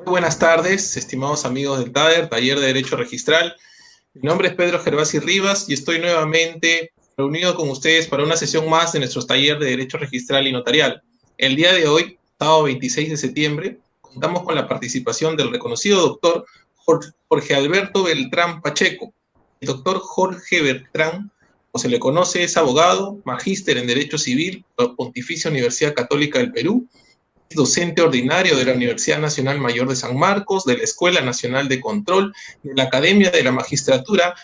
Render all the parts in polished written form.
Muy buenas tardes, estimados amigos del TADER, Taller de Derecho Registral. Mi nombre es Pedro Gervasi Rivas y estoy nuevamente reunido con ustedes para una sesión más de nuestro taller de Derecho Registral y Notarial. El día de hoy, sábado 26 de septiembre, contamos con la participación del reconocido doctor Jorge Alberto Beltrán Pacheco. El doctor Jorge Beltrán, o se le conoce, es abogado, magíster en Derecho Civil por la Pontificia Universidad Católica del Perú, docente ordinario de la Universidad Nacional Mayor de San Marcos, de la Escuela Nacional de Control, de la Academia de la Magistratura,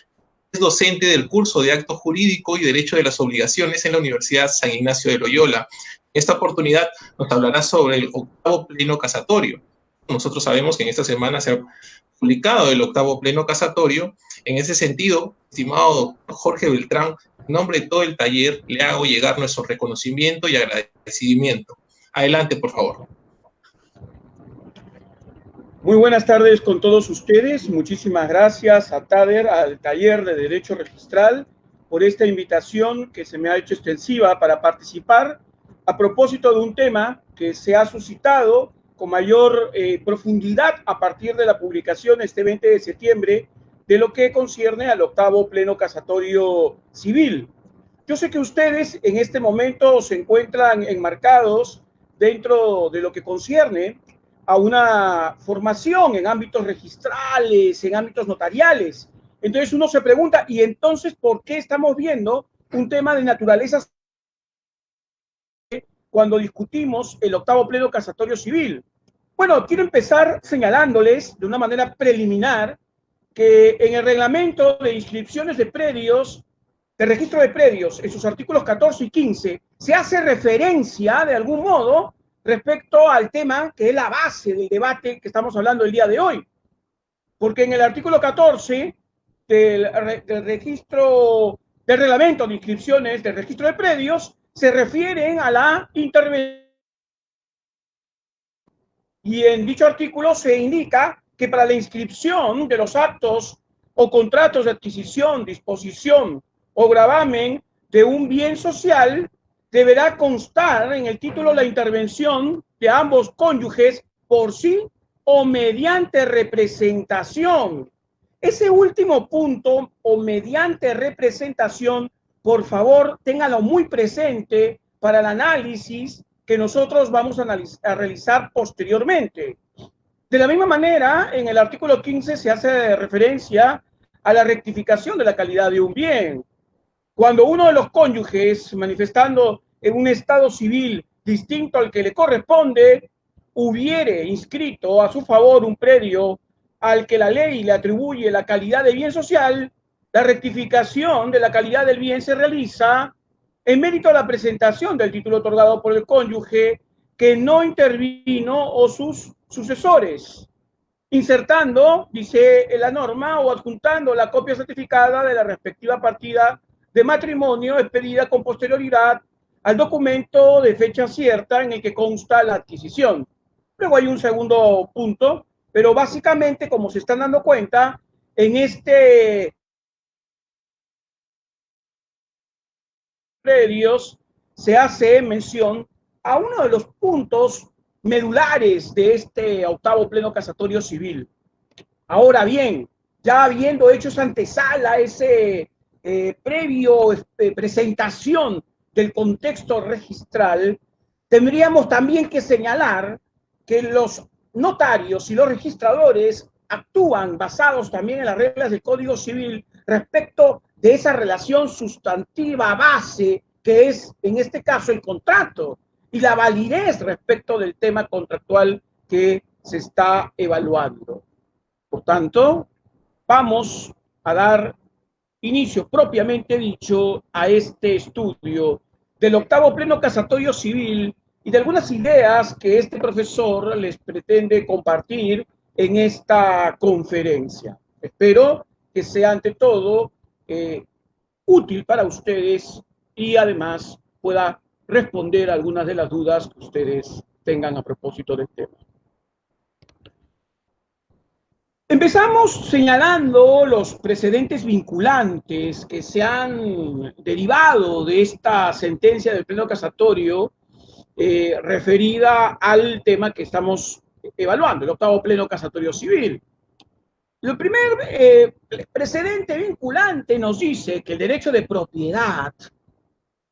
es docente del curso de Acto Jurídico y Derecho de las Obligaciones en la Universidad San Ignacio de Loyola. En esta oportunidad nos hablará sobre el octavo pleno casatorio. Nosotros sabemos que en esta semana se ha publicado el octavo pleno casatorio. En ese sentido, estimado doctor Jorge Beltrán, en nombre de todo el taller, le hago llegar nuestro reconocimiento y agradecimiento. Adelante, por favor. Muy buenas tardes con todos ustedes. Muchísimas gracias a TADER, al Taller de Derecho Registral, por esta invitación que se me ha hecho extensiva para participar a propósito de un tema que se ha suscitado con mayor profundidad a partir de la publicación este 20 de septiembre de lo que concierne al octavo pleno casatorio civil. Yo sé que ustedes en este momento se encuentran enmarcados dentro de lo que concierne a una formación en ámbitos registrales, en ámbitos notariales. Entonces uno se pregunta, ¿y entonces por qué estamos viendo un tema de naturaleza cuando discutimos el octavo pleno casatorio civil? Bueno, quiero empezar señalándoles de una manera preliminar que en el reglamento de inscripciones de predios, de registro de predios, en sus artículos 14 y 15, se hace referencia de algún modo respecto al tema que es la base del debate que estamos hablando el día de hoy. Porque en el artículo 14 del reglamento de inscripciones del registro de predios se refieren a la intervención. Y en dicho artículo se indica que para la inscripción de los actos o contratos de adquisición, disposición o gravamen de un bien social, deberá constar en el título la intervención de ambos cónyuges por sí o mediante representación. Ese último punto, o mediante representación, por favor, ténganlo muy presente para el análisis que nosotros vamos a realizar posteriormente. De la misma manera, en el artículo 15 se hace referencia a la rectificación de la calidad de un bien. Cuando uno de los cónyuges, manifestando en un estado civil distinto al que le corresponde, hubiere inscrito a su favor un predio al que la ley le atribuye la calidad de bien social, la rectificación de la calidad del bien se realiza en mérito a la presentación del título otorgado por el cónyuge que no intervino o sus sucesores, insertando, dice la norma, o adjuntando la copia certificada de la respectiva partida de matrimonio expedida con posterioridad al documento de fecha cierta en el que consta la adquisición. Luego hay un segundo punto, pero básicamente, como se están dando cuenta, en este predios se hace mención a uno de los puntos medulares de este octavo pleno casatorio civil. Ahora bien, ya habiendo hecho esa antesala, ese previo presentación del contexto registral, tendríamos también que señalar que los notarios y los registradores actúan basados también en las reglas del Código Civil respecto de esa relación sustantiva base que es, en este caso, el contrato y la validez respecto del tema contractual que se está evaluando. Por tanto, vamos a dar inicio propiamente dicho a este estudio del octavo pleno casatorio civil y de algunas ideas que este profesor les pretende compartir en esta conferencia. Espero que sea ante todo útil para ustedes y además pueda responder algunas de las dudas que ustedes tengan a propósito del tema. Empezamos señalando los precedentes vinculantes que se han derivado de esta sentencia del pleno casatorio referida al tema que estamos evaluando, el octavo pleno casatorio civil. El primer precedente vinculante nos dice que el derecho de propiedad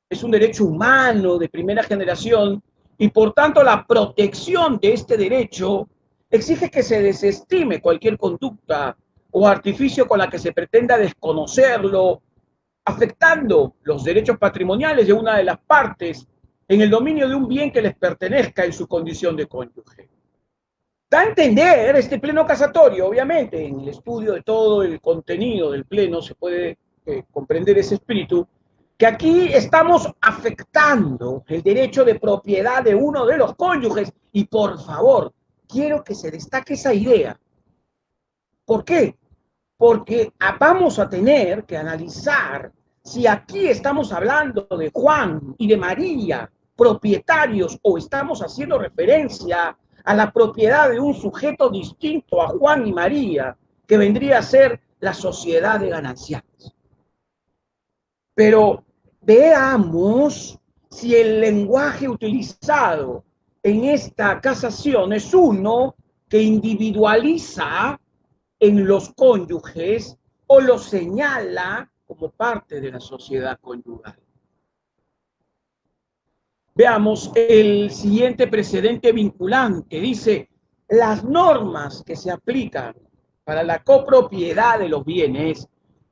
es un derecho humano de primera generación y por tanto la protección de este derecho exige que se desestime cualquier conducta o artificio con la que se pretenda desconocerlo, afectando los derechos patrimoniales de una de las partes en el dominio de un bien que les pertenezca en su condición de cónyuge. Da a entender este pleno casatorio, obviamente, en el estudio de todo el contenido del pleno se puede comprender ese espíritu, que aquí estamos afectando el derecho de propiedad de uno de los cónyuges. Y por favor, quiero que se destaque esa idea. ¿Por qué? Porque vamos a tener que analizar si aquí estamos hablando de Juan y de María, propietarios, o estamos haciendo referencia a la propiedad de un sujeto distinto a Juan y María, que vendría a ser la sociedad de gananciales. Pero veamos si el lenguaje utilizado en esta casación es uno que individualiza en los cónyuges o lo señala como parte de la sociedad conyugal. Veamos el siguiente precedente vinculante. Dice, las normas que se aplican para la copropiedad de los bienes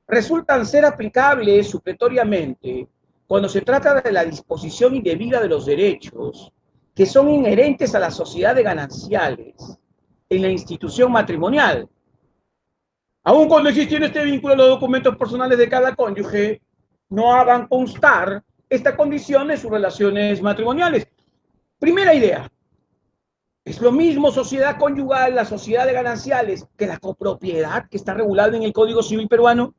resultan ser aplicables supletoriamente cuando se trata de la disposición indebida de los derechos que son inherentes a la sociedad de gananciales en la institución matrimonial. Aun cuando existiera este vínculo, los documentos personales de cada cónyuge no hagan constar esta condición en sus relaciones matrimoniales. Primera idea. Es lo mismo sociedad conyugal, la sociedad de gananciales, que la copropiedad que está regulada en el Código Civil peruano.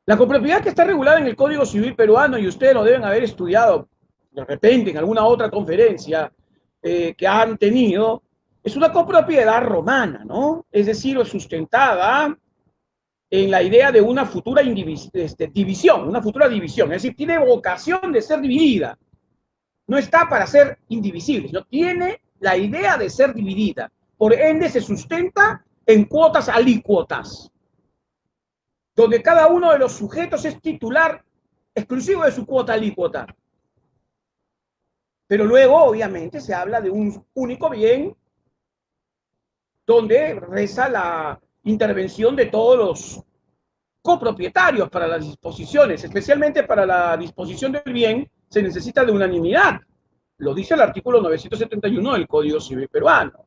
La copropiedad que está regulada en el Código Civil peruano, y ustedes lo deben haber estudiado de repente en alguna otra conferencia que han tenido, es una copropiedad romana, ¿no? Es decir, sustentada en la idea de una futura división, una futura división, es decir, tiene vocación de ser dividida, no está para ser indivisible, sino tiene la idea de ser dividida, por ende se sustenta en cuotas alícuotas, donde cada uno de los sujetos es titular exclusivo de su cuota alícuota. Pero luego, obviamente, se habla de un único bien donde reza la intervención de todos los copropietarios para las disposiciones, especialmente para la disposición del bien, se necesita de unanimidad. Lo dice el artículo 971 del Código Civil peruano.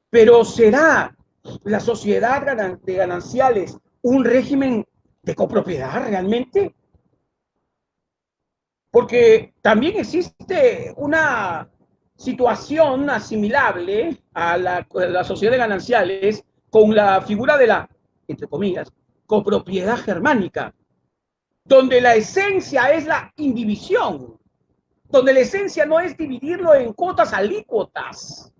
Pero ¿será la sociedad de gananciales un régimen de copropiedad realmente? Porque también existe una situación asimilable a la sociedad de gananciales con la figura de la, entre comillas, copropiedad germánica, donde la esencia es la indivisión, donde la esencia no es dividirlo en cuotas alícuotas,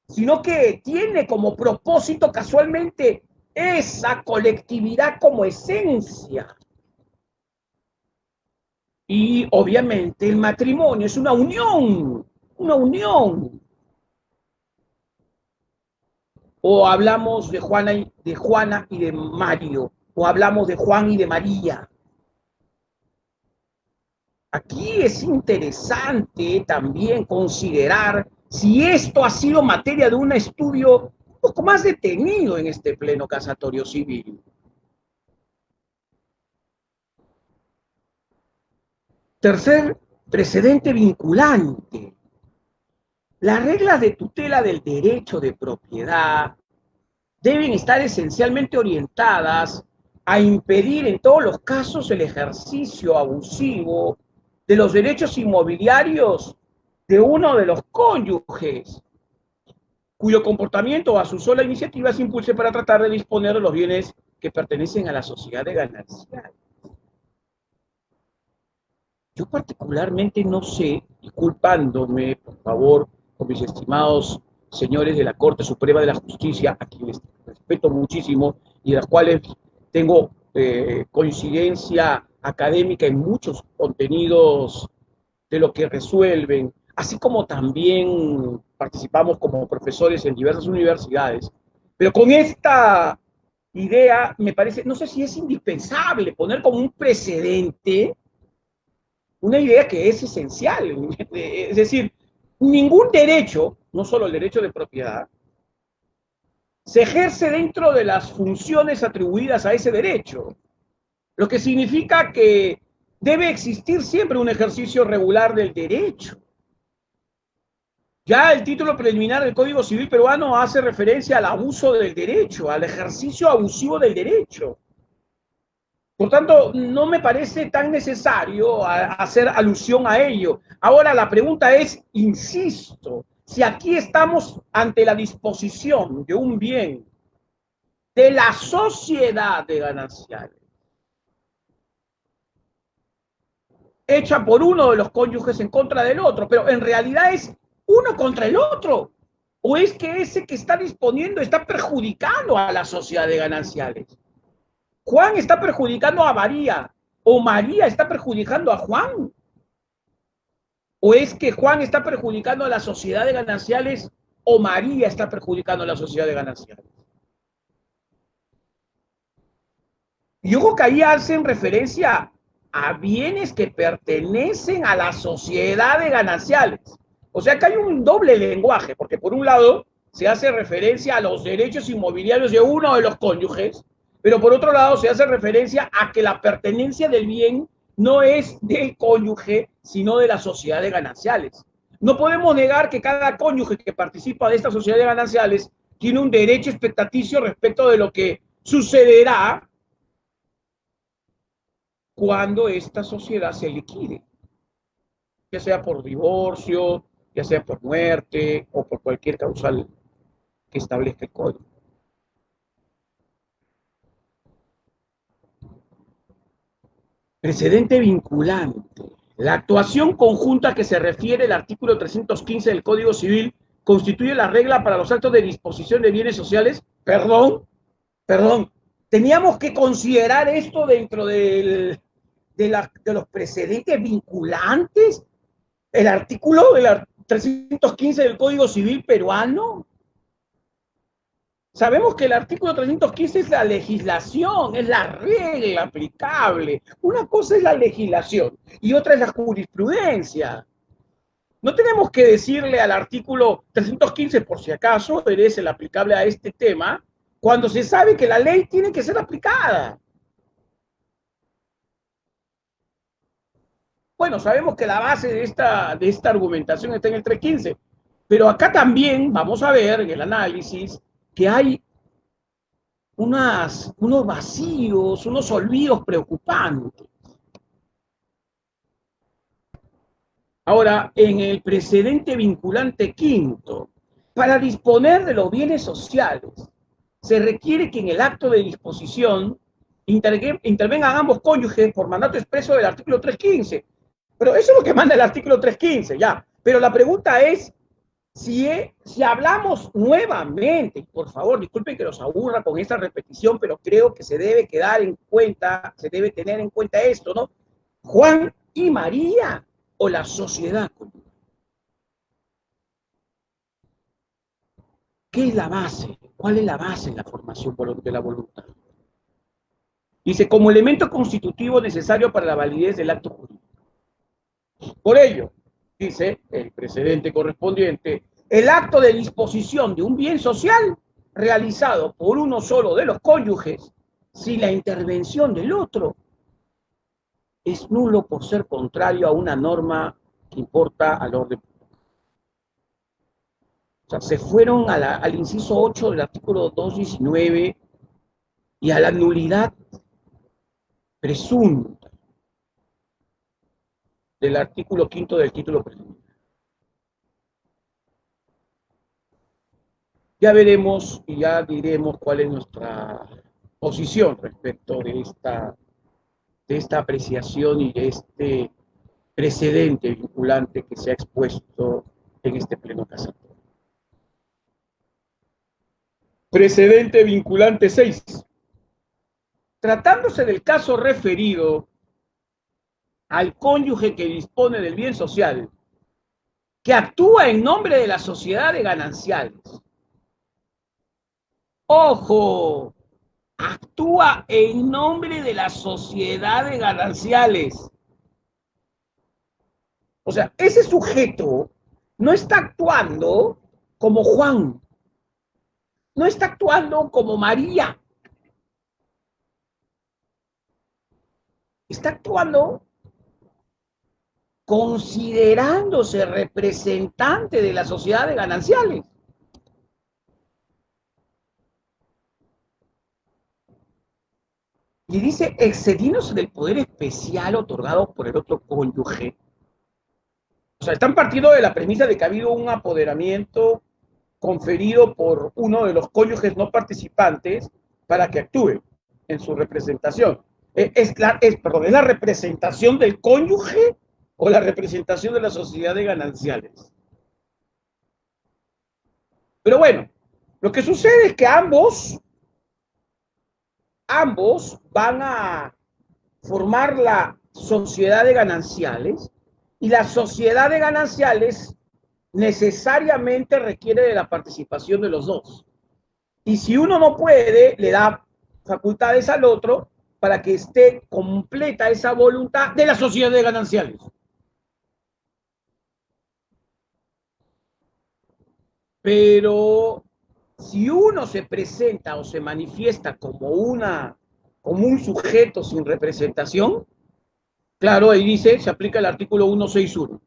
sino que tiene como propósito casualmente esa colectividad como esencia. Y obviamente el matrimonio es una unión, una unión. O hablamos de Juana y de Mario, o hablamos de Juan y de María. Aquí es interesante también considerar si esto ha sido materia de un estudio un poco más detenido en este pleno casatorio civil. Tercer precedente vinculante. Las reglas de tutela del derecho de propiedad deben estar esencialmente orientadas a impedir en todos los casos el ejercicio abusivo de los derechos inmobiliarios de uno de los cónyuges, cuyo comportamiento a su sola iniciativa se impulse para tratar de disponer de los bienes que pertenecen a la sociedad de gananciales. Yo particularmente no sé, disculpándome, por favor, con mis estimados señores de la Corte Suprema de la Justicia, a quienes respeto muchísimo y de las cuales tengo coincidencia académica en muchos contenidos de lo que resuelven, así como también participamos como profesores en diversas universidades. Pero con esta idea, me parece, no sé si es indispensable poner como un precedente una idea que es esencial. Es decir, ningún derecho, no solo el derecho de propiedad, se ejerce dentro de las funciones atribuidas a ese derecho, lo que significa que debe existir siempre un ejercicio regular del derecho. Ya el título preliminar del Código Civil peruano hace referencia al abuso del derecho, al ejercicio abusivo del derecho. Por tanto, no me parece tan necesario hacer alusión a ello. Ahora, la pregunta es, insisto, si aquí estamos ante la disposición de un bien de la sociedad de gananciales, hecha por uno de los cónyuges en contra del otro, pero en realidad es uno contra el otro, o es que ese que está disponiendo está perjudicando a la sociedad de gananciales. Juan está perjudicando a María, o María está perjudicando a Juan, o es que Juan está perjudicando a la sociedad de gananciales, o María está perjudicando a la sociedad de gananciales. Y ojo que ahí hacen referencia a bienes que pertenecen a la sociedad de gananciales. O sea que hay un doble lenguaje, porque por un lado se hace referencia a los derechos inmobiliarios de uno de los cónyuges, pero por otro lado se hace referencia a que la pertenencia del bien no es del cónyuge, sino de la sociedad de gananciales. No podemos negar que cada cónyuge que participa de esta sociedad de gananciales tiene un derecho expectaticio respecto de lo que sucederá cuando esta sociedad se liquide, ya sea por divorcio, ya sea por muerte o por cualquier causal que establezca el código. Precedente vinculante. La actuación conjunta que se refiere el artículo 315 del Código Civil constituye la regla para los actos de disposición de bienes sociales. Perdón, teníamos que considerar esto dentro de los precedentes vinculantes. El artículo del 315 del Código Civil peruano. Sabemos que el artículo 315 es la legislación, es la regla aplicable. Una cosa es la legislación y otra es la jurisprudencia. No tenemos que decirle al artículo 315, por si acaso, eres el aplicable a este tema, cuando se sabe que la ley tiene que ser aplicada. Bueno, sabemos que la base de esta argumentación está en el 315, pero acá también vamos a ver en el análisis que hay unos vacíos, unos olvidos preocupantes. Ahora, en el precedente vinculante quinto, para disponer de los bienes sociales, se requiere que en el acto de disposición intervengan ambos cónyuges por mandato expreso del artículo 315. Pero eso es lo que manda el artículo 315, ya. Pero la pregunta es, si hablamos nuevamente, por favor, disculpen que los aburra con esta repetición, pero creo que se debe quedar en cuenta, se debe tener en cuenta esto, ¿no? Juan y María o la sociedad. ¿Qué es la base? ¿Cuál es la base en la formación de la voluntad? Dice, como elemento constitutivo necesario para la validez del acto jurídico. Por ello, dice el precedente correspondiente, el acto de disposición de un bien social realizado por uno solo de los cónyuges sin la intervención del otro es nulo por ser contrario a una norma que importa al orden. O sea, se fueron al inciso 8 del artículo 219 y a la nulidad presunta del artículo 5 del título preliminar. Ya veremos y ya diremos cuál es nuestra posición respecto de esta apreciación y de este precedente vinculante que se ha expuesto en este pleno casatorio. Precedente vinculante 6. Tratándose del caso referido, al cónyuge que dispone del bien social, que actúa en nombre de la sociedad de gananciales. Ojo, actúa en nombre de la sociedad de gananciales. O sea, ese sujeto no está actuando como Juan, no está actuando como María, está actuando considerándose representante de la sociedad de gananciales. Y dice, excediéndose del poder especial otorgado por el otro cónyuge. O sea, están partiendo de la premisa de que ha habido un apoderamiento conferido por uno de los cónyuges no participantes para que actúe en su representación. ¿Es la representación del cónyuge o la representación de la sociedad de gananciales? Pero bueno, lo que sucede es que ambos van a formar la sociedad de gananciales y la sociedad de gananciales necesariamente requiere de la participación de los dos. Y si uno no puede, le da facultades al otro para que esté completa esa voluntad de la sociedad de gananciales. Pero si uno se presenta o se manifiesta como un sujeto sin representación, claro, ahí dice, se aplica el artículo 161.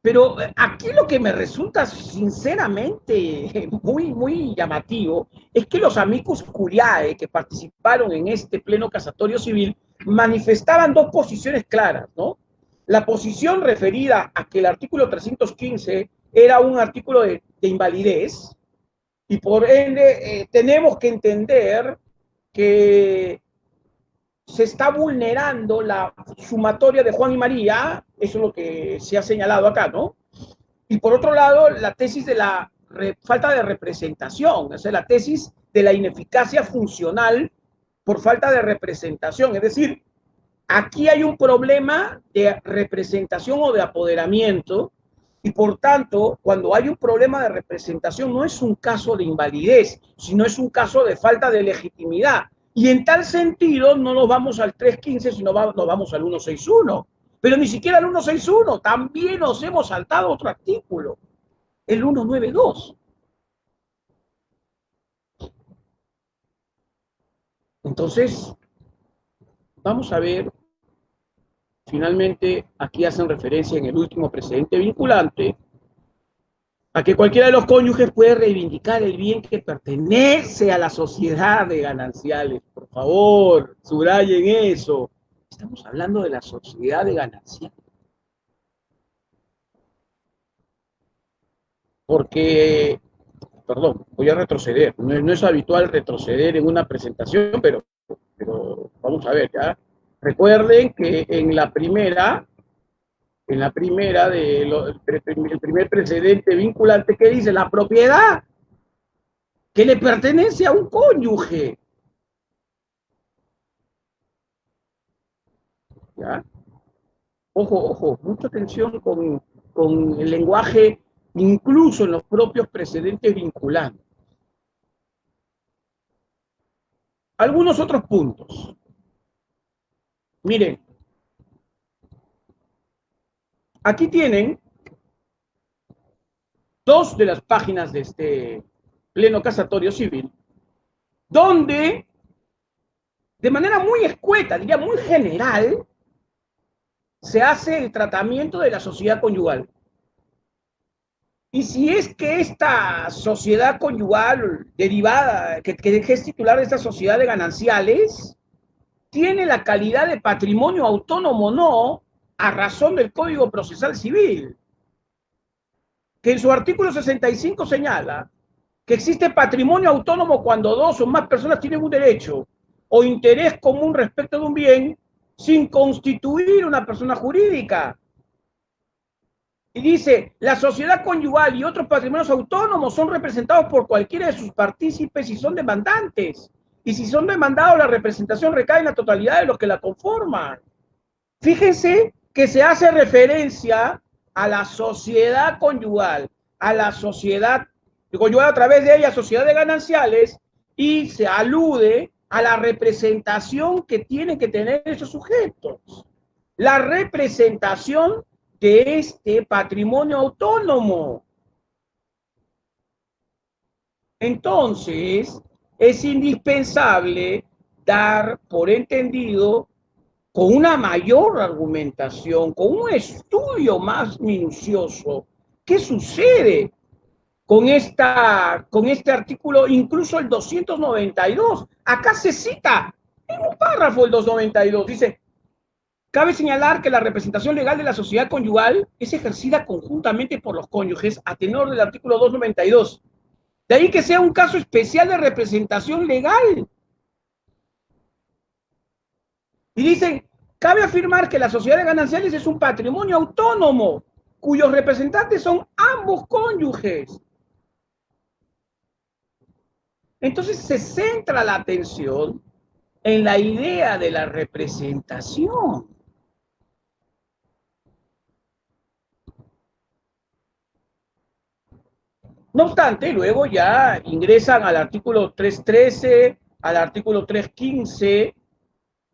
Pero aquí lo que me resulta sinceramente muy llamativo es que los amicus curiae que participaron en este pleno casatorio civil manifestaban dos posiciones claras, ¿no? La posición referida a que el artículo 315 era un artículo de invalidez y por ende tenemos que entender que se está vulnerando la sumatoria de Juan y María, eso es lo que se ha señalado acá, ¿no? Y por otro lado, la tesis de la falta de representación, o sea, la tesis de la ineficacia funcional por falta de representación. Es decir, aquí hay un problema de representación o de apoderamiento y por tanto, cuando hay un problema de representación no es un caso de invalidez, sino es un caso de falta de legitimidad. Y en tal sentido no nos vamos al 315, sino nos vamos al 161. Pero ni siquiera al 161, también nos hemos saltado otro artículo, el 192. Entonces, vamos a ver, finalmente aquí hacen referencia en el último precedente vinculante a que cualquiera de los cónyuges puede reivindicar el bien que pertenece a la sociedad de gananciales. Por favor, subrayen eso. Estamos hablando de la sociedad de gananciales. Porque, perdón, voy a retroceder. No es habitual retroceder en una presentación, pero vamos a ver, ¿ya? Recuerden que en la primera el primer precedente vinculante, ¿qué dice? La propiedad que le pertenece a un cónyuge. ¿Ya? Ojo, mucha atención con el lenguaje, incluso en los propios precedentes vinculantes. Algunos otros puntos. Miren, aquí tienen dos de las páginas de este pleno casatorio civil, donde de manera muy escueta, diría muy general, se hace el tratamiento de la sociedad conyugal. Y si es que esta sociedad conyugal derivada, que es titular de esta sociedad de gananciales, tiene la calidad de patrimonio autónomo o no, a razón del Código Procesal Civil, que en su artículo 65 señala que existe patrimonio autónomo cuando dos o más personas tienen un derecho o interés común respecto de un bien sin constituir una persona jurídica. Y dice, la sociedad conyugal y otros patrimonios autónomos son representados por cualquiera de sus partícipes y son demandantes. Y si son demandados, la representación recae en la totalidad de los que la conforman. Fíjense que se hace referencia a la sociedad conyugal, a la sociedad conyugal a través de ella, sociedad de gananciales, y se alude a la representación que tienen que tener esos sujetos. La representación de este patrimonio autónomo. Entonces, es indispensable dar por entendido con una mayor argumentación, con un estudio más minucioso, qué sucede con este artículo, incluso el 292. Acá se cita en un párrafo el 292, dice: cabe señalar que la representación legal de la sociedad conyugal es ejercida conjuntamente por los cónyuges a tenor del artículo 292. De ahí que sea un caso especial de representación legal. Y dicen: cabe afirmar que la sociedad de gananciales es un patrimonio autónomo, cuyos representantes son ambos cónyuges. Entonces se centra la atención en la idea de la representación. No obstante, luego ya ingresan al artículo 313, al artículo 315,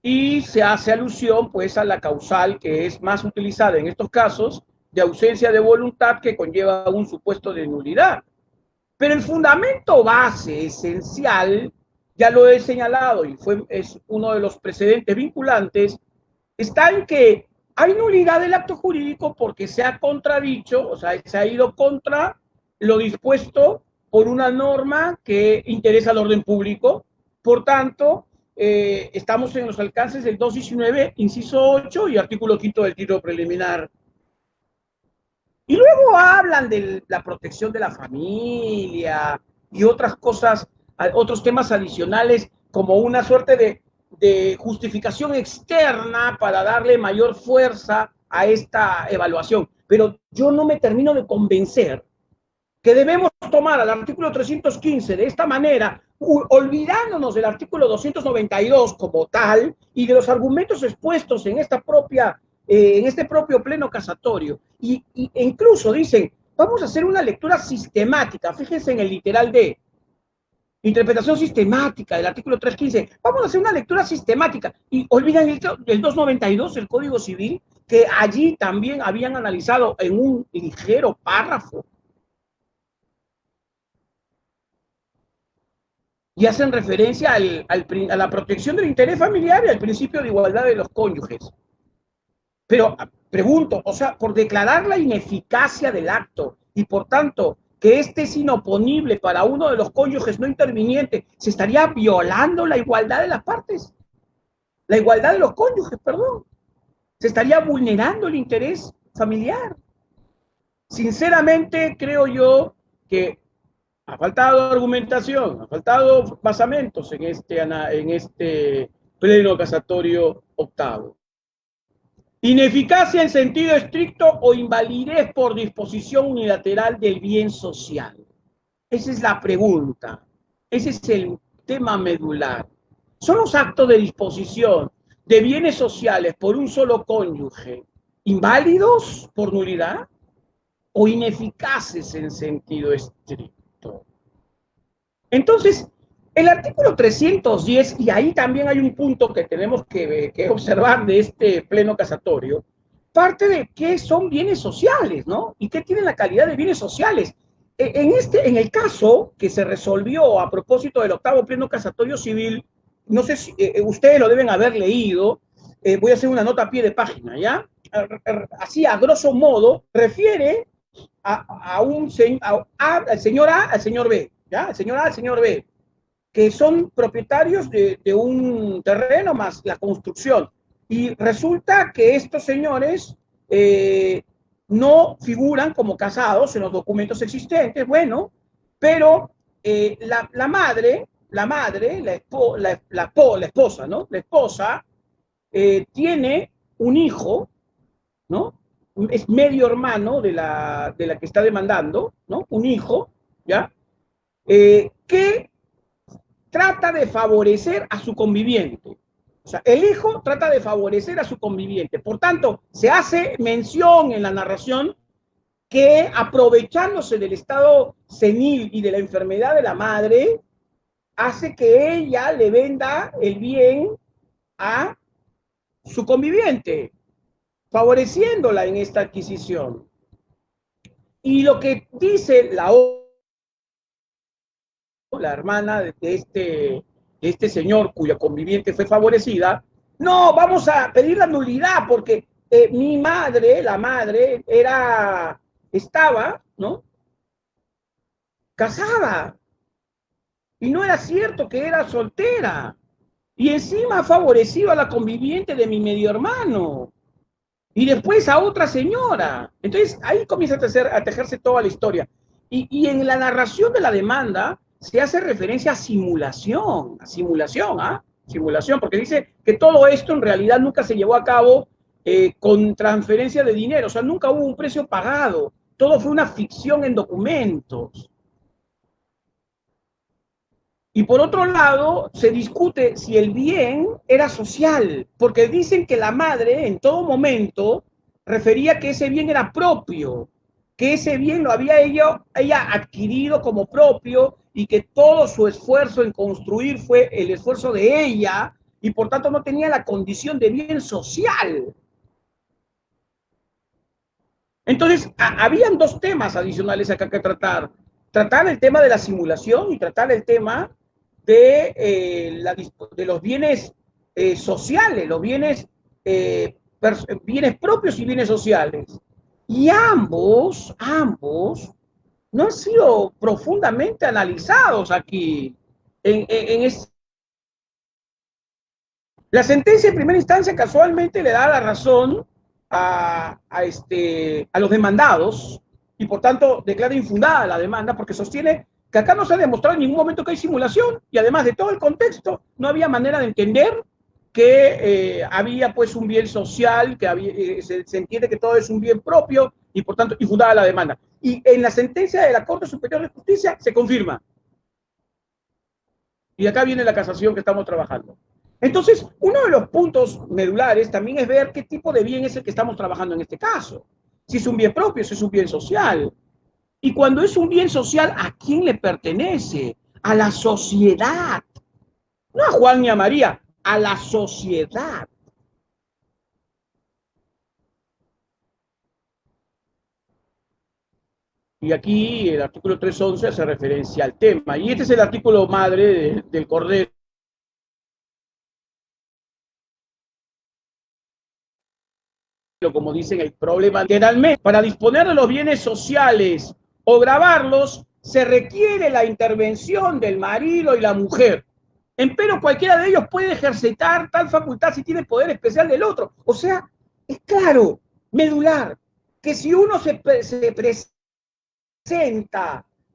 y se hace alusión pues a la causal que es más utilizada en estos casos de ausencia de voluntad, que conlleva un supuesto de nulidad. Pero el fundamento base esencial, ya lo he señalado y es uno de los precedentes vinculantes, está en que hay nulidad del acto jurídico porque se ha contradicho, o sea, se ha ido contra lo dispuesto por una norma que interesa al orden público. Por tanto, estamos en los alcances del 219, inciso 8 y artículo 5 del título preliminar. Y luego hablan de la protección de la familia y otras cosas, otros temas adicionales, como una suerte de justificación externa para darle mayor fuerza a esta evaluación. Pero yo no me termino de convencer que debemos tomar al artículo 315 de esta manera, olvidándonos del artículo 292 como tal y de los argumentos expuestos en esta propia en este propio pleno casatorio. E incluso dicen: vamos a hacer una lectura sistemática. Fíjense en el literal D, interpretación sistemática del artículo 315. Vamos a hacer una lectura sistemática. Y olvidan el 292, el Código Civil, que allí también habían analizado en un ligero párrafo. Y hacen referencia a la protección del interés familiar y al principio de igualdad de los cónyuges. Pero pregunto, o sea, por declarar la ineficacia del acto y por tanto que este es inoponible para uno de los cónyuges no intervinientes, ¿se estaría violando la igualdad de las partes? La igualdad de los cónyuges, perdón. ¿Se estaría vulnerando el interés familiar? Sinceramente, creo yo que ha faltado argumentación, ha faltado basamentos en este pleno casatorio octavo. Ineficacia en sentido estricto o invalidez por disposición unilateral del bien social. Esa es la pregunta. Ese es el tema medular. ¿Son los actos de disposición de bienes sociales por un solo cónyuge inválidos por nulidad o ineficaces en sentido estricto? Entonces, el artículo 310, y ahí también hay un punto que tenemos que observar de este pleno casatorio, parte de qué son bienes sociales, ¿no? Y qué tienen la calidad de bienes sociales. En el caso que se resolvió a propósito del octavo pleno casatorio civil, no sé si ustedes lo deben haber leído, voy a hacer una nota a pie de página, ¿ya? Así, a grosso modo, refiere al señor A, al señor B, ¿ya? Al señor A, al señor B, que son propietarios de un terreno más la construcción. Y resulta que estos señores no figuran como casados en los documentos existentes, bueno, pero la madre, la esposa, ¿no? La esposa tiene un hijo, ¿no? Es medio hermano de la que está demandando, ¿no? Un hijo, ¿ya? Que trata de favorecer a su conviviente. O sea, el hijo trata de favorecer a su conviviente. Por tanto, se hace mención en la narración que, aprovechándose del estado senil y de la enfermedad de la madre, hace que ella le venda el bien a su conviviente, favoreciéndola en esta adquisición. Y lo que dice la hermana de este señor cuya conviviente fue favorecida, no, vamos a pedir la nulidad porque mi madre, la madre, estaba, ¿no?, casada, y no era cierto que era soltera, y encima ha favorecido a la conviviente de mi medio hermano, y después a otra señora. Entonces ahí comienza a tejerse toda la historia. Y en la narración de la demanda se hace referencia a simulación, simulación, porque dice que todo esto en realidad nunca se llevó a cabo con transferencia de dinero, o sea, nunca hubo un precio pagado, todo fue una ficción en documentos. Y por otro lado, se discute si el bien era social, porque dicen que la madre en todo momento refería que ese bien era propio, que ese bien lo había ella adquirido como propio y que todo su esfuerzo en construir fue el esfuerzo de ella y por tanto no tenía la condición de bien social. Entonces, habían dos temas adicionales acá que tratar. Tratar el tema de la simulación y tratar el tema de los bienes sociales, los bienes propios y bienes sociales. Y ambos no han sido profundamente analizados aquí. La sentencia en primera instancia casualmente le da la razón a los demandados y por tanto declara infundada la demanda porque sostiene que acá no se ha demostrado en ningún momento que hay simulación y además de todo el contexto no había manera de entender que había pues un bien social, que se entiende que todo es un bien propio y por tanto infundada la demanda. Y en la sentencia de la Corte Superior de Justicia se confirma. Y acá viene la casación que estamos trabajando. Entonces, uno de los puntos medulares también es ver qué tipo de bien es el que estamos trabajando en este caso. Si es un bien propio, si es un bien social. Y cuando es un bien social, ¿a quién le pertenece? A la sociedad. No a Juan ni a María, a la sociedad. Y aquí el artículo 311 hace referencia al tema. Y este es el artículo madre del Cordero. Como dicen, el problema literalmente. Para disponer de los bienes sociales o gravarlos, se requiere la intervención del marido y la mujer. Empero cualquiera de ellos puede ejercitar tal facultad si tiene poder especial del otro. O sea, es claro, medular, que si uno se presenta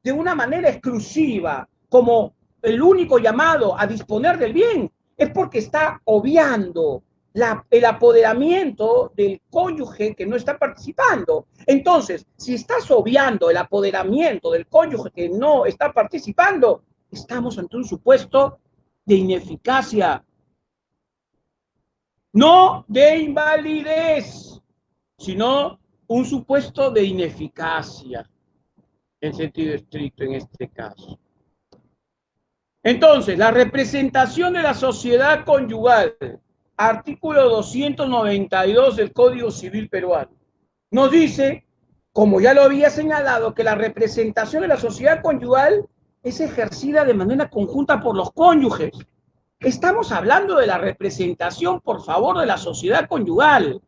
de una manera exclusiva como el único llamado a disponer del bien, es porque está obviando el apoderamiento del cónyuge que no está participando. Entonces, si estás obviando el apoderamiento del cónyuge que no está participando, estamos ante un supuesto de ineficacia, no de invalidez, sino un supuesto de ineficacia en sentido estricto en este caso. Entonces, la representación de la sociedad conyugal, artículo 292 del Código Civil peruano, nos dice, como ya lo había señalado, que la representación de la sociedad conyugal es ejercida de manera conjunta por los cónyuges. Estamos hablando de la representación, por favor, de la sociedad conyugal.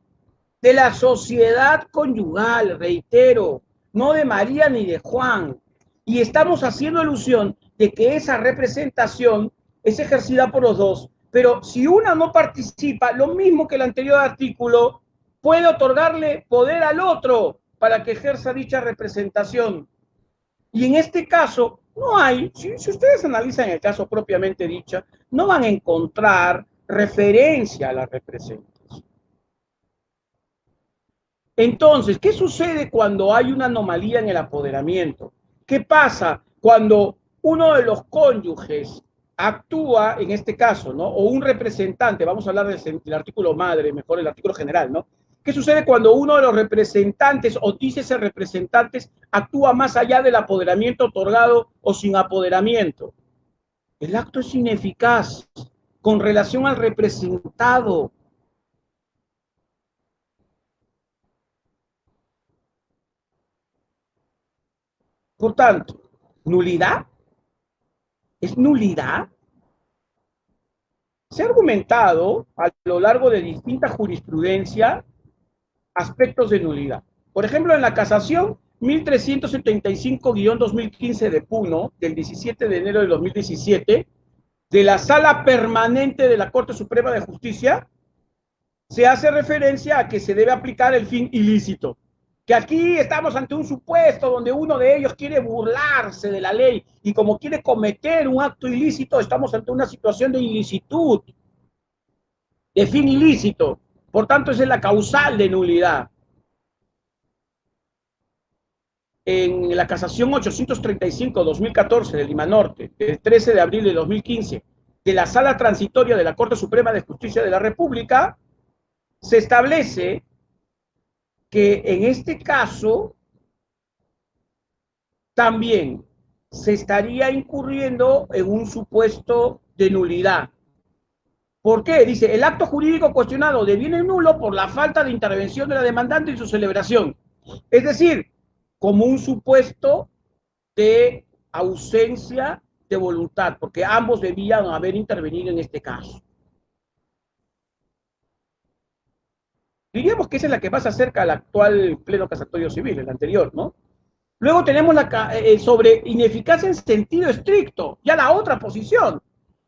De la sociedad conyugal, reitero, no de María ni de Juan. Y estamos haciendo alusión de que esa representación es ejercida por los dos. Pero si una no participa, lo mismo que el anterior artículo, puede otorgarle poder al otro para que ejerza dicha representación. Y en este caso, no hay, si ustedes analizan el caso propiamente dicho, no van a encontrar referencia a la representación. Entonces, ¿qué sucede cuando hay una anomalía en el apoderamiento? ¿Qué pasa cuando uno de los cónyuges actúa en este caso, ¿no? O un representante, vamos a hablar del artículo madre, mejor el artículo general, ¿no? ¿Qué sucede cuando uno de los representantes o dícese representantes actúa más allá del apoderamiento otorgado o sin apoderamiento? El acto es ineficaz con relación al representado. Por tanto, nulidad es nulidad. Se ha argumentado a lo largo de distintas jurisprudencia aspectos de nulidad. Por ejemplo, en la casación 1375-2015 de Puno, del 17 de enero de 2017, de la Sala Permanente de la Corte Suprema de Justicia, se hace referencia a que se debe aplicar el fin ilícito. Que aquí estamos ante un supuesto donde uno de ellos quiere burlarse de la ley y como quiere cometer un acto ilícito, estamos ante una situación de ilicitud, de fin ilícito. Por tanto, esa es la causal de nulidad. En la casación 835-2014 de Lima Norte, del 13 de abril de 2015, de la Sala Transitoria de la Corte Suprema de Justicia de la República, se establece que en este caso también se estaría incurriendo en un supuesto de nulidad. ¿Por qué? Dice, el acto jurídico cuestionado deviene nulo por la falta de intervención de la demandante en su celebración. Es decir, como un supuesto de ausencia de voluntad, porque ambos debían haber intervenido en este caso. Diríamos que esa es la que más se acerca al actual pleno casatorio civil, el anterior, ¿no? Luego tenemos sobre ineficacia en sentido estricto, ya la otra posición,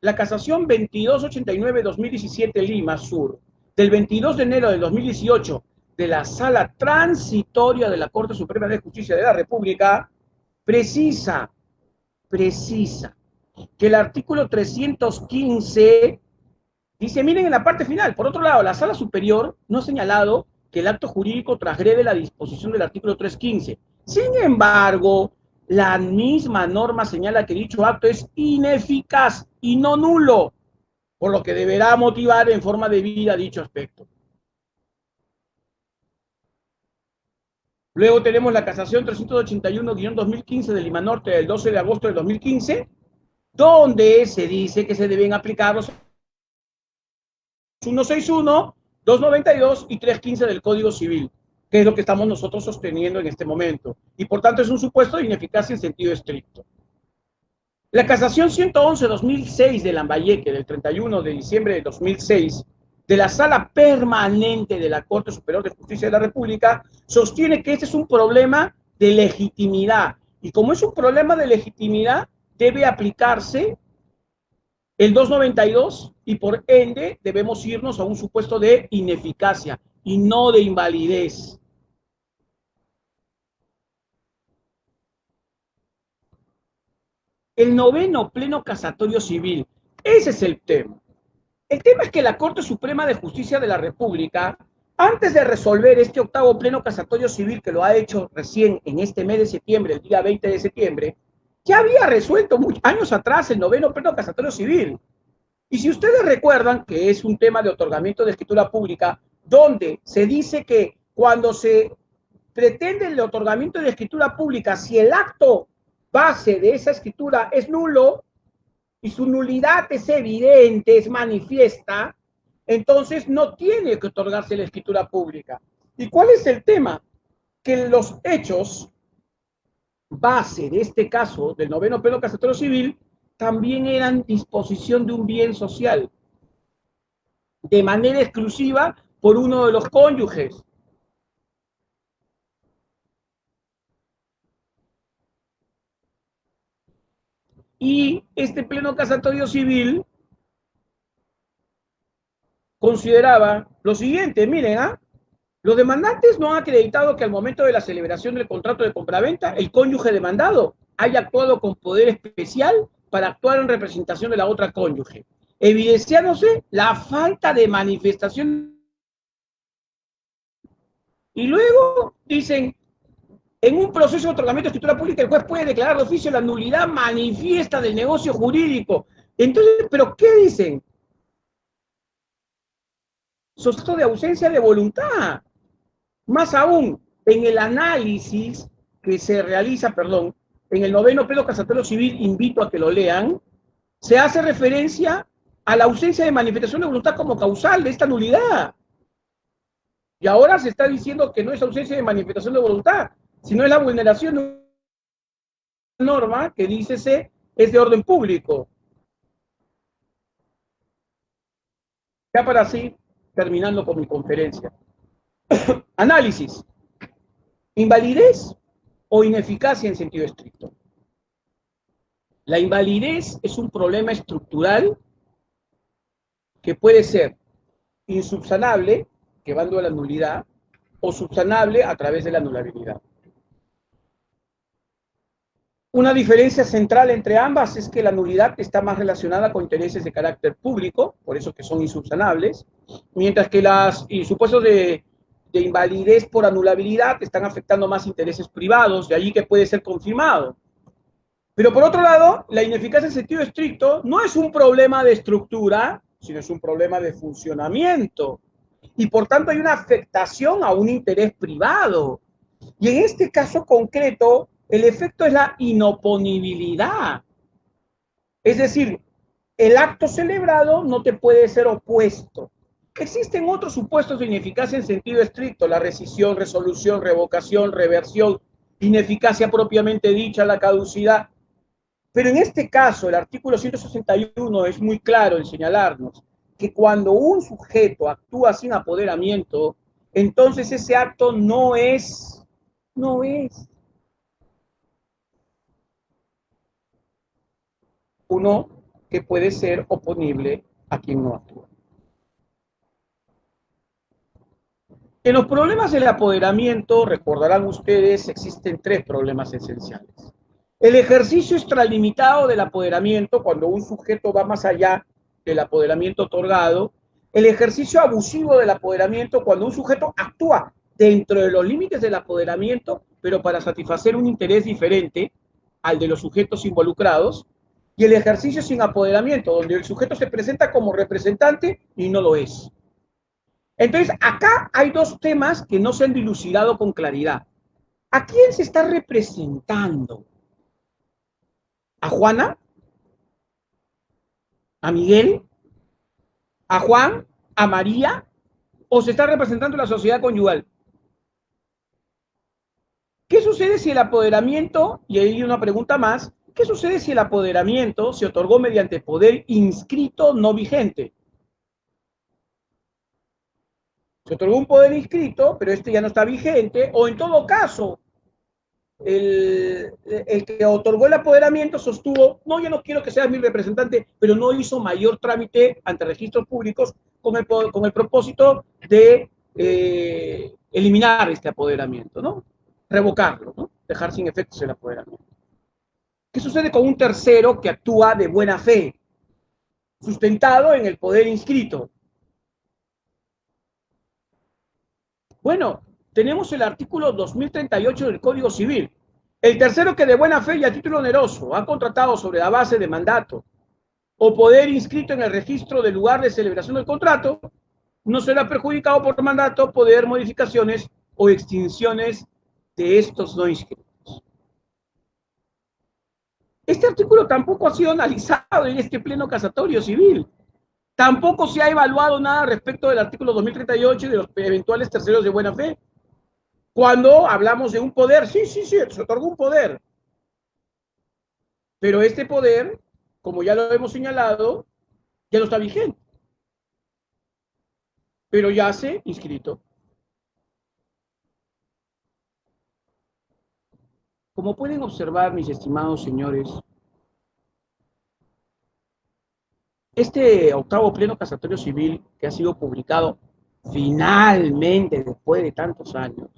la casación 2289-2017 Lima Sur, del 22 de enero de 2018, de la Sala Transitoria de la Corte Suprema de Justicia de la República, precisa que el artículo 315 dice, miren en la parte final, por otro lado, la Sala Superior no ha señalado que el acto jurídico transgrede la disposición del artículo 315. Sin embargo, la misma norma señala que dicho acto es ineficaz y no nulo, por lo que deberá motivar en forma debida dicho aspecto. Luego tenemos la casación 381-2015 de Lima Norte del 12 de agosto de 2015, donde se dice que se deben aplicar los 161, 292 y 315 del Código Civil, que es lo que estamos nosotros sosteniendo en este momento. Y por tanto es un supuesto de ineficacia en sentido estricto. La casación 111-2006 de Lambayeque, del 31 de diciembre de 2006, de la Sala Permanente de la Corte Superior de Justicia de la República, sostiene que este es un problema de legitimidad. Y como es un problema de legitimidad, debe aplicarse el 292 y por ende debemos irnos a un supuesto de ineficacia y no de invalidez. El noveno pleno casatorio civil, ese es el tema. El tema es que la Corte Suprema de Justicia de la República, antes de resolver este octavo pleno casatorio civil, que lo ha hecho recién en este mes de septiembre, el día 20 de septiembre, ya había resuelto muchos años atrás el noveno pleno casatorio civil. Y si ustedes recuerdan que es un tema de otorgamiento de escritura pública, donde se dice que cuando se pretende el otorgamiento de escritura pública, si el acto base de esa escritura es nulo y su nulidad es evidente, es manifiesta, entonces no tiene que otorgarse la escritura pública. ¿Y cuál es el tema? Que los hechos base de este caso del noveno pleno casatorio civil también eran disposición de un bien social de manera exclusiva por uno de los cónyuges. Y este pleno casatorio civil consideraba lo siguiente, miren, los demandantes no han acreditado que al momento de la celebración del contrato de compraventa, el cónyuge demandado haya actuado con poder especial para actuar en representación de la otra cónyuge, evidenciándose la falta de manifestación. Y luego dicen, en un proceso de otorgamiento de escritura pública, el juez puede declarar de oficio la nulidad manifiesta del negocio jurídico Entonces, ¿pero qué dicen? Sustrato de ausencia de voluntad. Más aún, en el análisis que se realiza, perdón, en el noveno pleno casatorio civil, invito a que lo lean, se hace referencia a la ausencia de manifestación de voluntad como causal de esta nulidad. Y ahora se está diciendo que no es ausencia de manifestación de voluntad, sino es la vulneración de una norma que dice es de orden público. Ya para así, terminando con mi conferencia. Análisis. Invalidez o ineficacia en sentido estricto. La invalidez es un problema estructural que puede ser insubsanable, llevando a la nulidad, o subsanable a través de la anulabilidad. Una diferencia central entre ambas es que la nulidad está más relacionada con intereses de carácter público, por eso que son insubsanables, mientras que los supuestos de invalidez por anulabilidad están afectando más intereses privados, de allí que puede ser confirmado. Pero por otro lado, la ineficacia en sentido estricto no es un problema de estructura, sino es un problema de funcionamiento. Y por tanto hay una afectación a un interés privado. Y en este caso concreto, el efecto es la inoponibilidad. Es decir, el acto celebrado no te puede ser opuesto. Existen otros supuestos de ineficacia en sentido estricto, la rescisión, resolución, revocación, reversión, ineficacia propiamente dicha, la caducidad. Pero en este caso, el artículo 161 es muy claro en señalarnos que cuando un sujeto actúa sin apoderamiento, entonces ese acto no es uno que puede ser oponible a quien no actúa. En los problemas del apoderamiento, recordarán ustedes, existen tres problemas esenciales. El ejercicio extralimitado del apoderamiento, cuando un sujeto va más allá del apoderamiento otorgado. El ejercicio abusivo del apoderamiento, cuando un sujeto actúa dentro de los límites del apoderamiento, pero para satisfacer un interés diferente al de los sujetos involucrados. Y el ejercicio sin apoderamiento, donde el sujeto se presenta como representante y no lo es. Entonces, acá hay dos temas que no se han dilucidado con claridad. ¿A quién se está representando? ¿A Juana? ¿A Miguel? ¿A Juan? ¿A María? ¿O se está representando la sociedad conyugal? ¿Qué sucede si el apoderamiento, y ahí hay una pregunta más, qué sucede si el apoderamiento se otorgó mediante poder inscrito no vigente? Se otorgó un poder inscrito, pero este ya no está vigente, o en todo caso, el que otorgó el apoderamiento sostuvo, no, yo no quiero que seas mi representante, pero no hizo mayor trámite ante registros públicos con el propósito de eliminar este apoderamiento, ¿no? Revocarlo, ¿no? Dejar sin efectos el apoderamiento. ¿Qué sucede con un tercero que actúa de buena fe, sustentado en el poder inscrito? Bueno, tenemos el artículo 2038 del Código Civil. El tercero que de buena fe y a título oneroso ha contratado sobre la base de mandato o poder inscrito en el registro del lugar de celebración del contrato, no será perjudicado por mandato, poder, modificaciones o extinciones de estos no inscritos. Este artículo tampoco ha sido analizado en este pleno casatorio civil. Tampoco se ha evaluado nada respecto del artículo 2038 y de los eventuales terceros de buena fe. Cuando hablamos de un poder, sí, se otorgó un poder. Pero este poder, como ya lo hemos señalado, ya no está vigente. Pero ya se inscrito. Como pueden observar, mis estimados señores, este octavo pleno casatorio civil que ha sido publicado finalmente después de tantos años,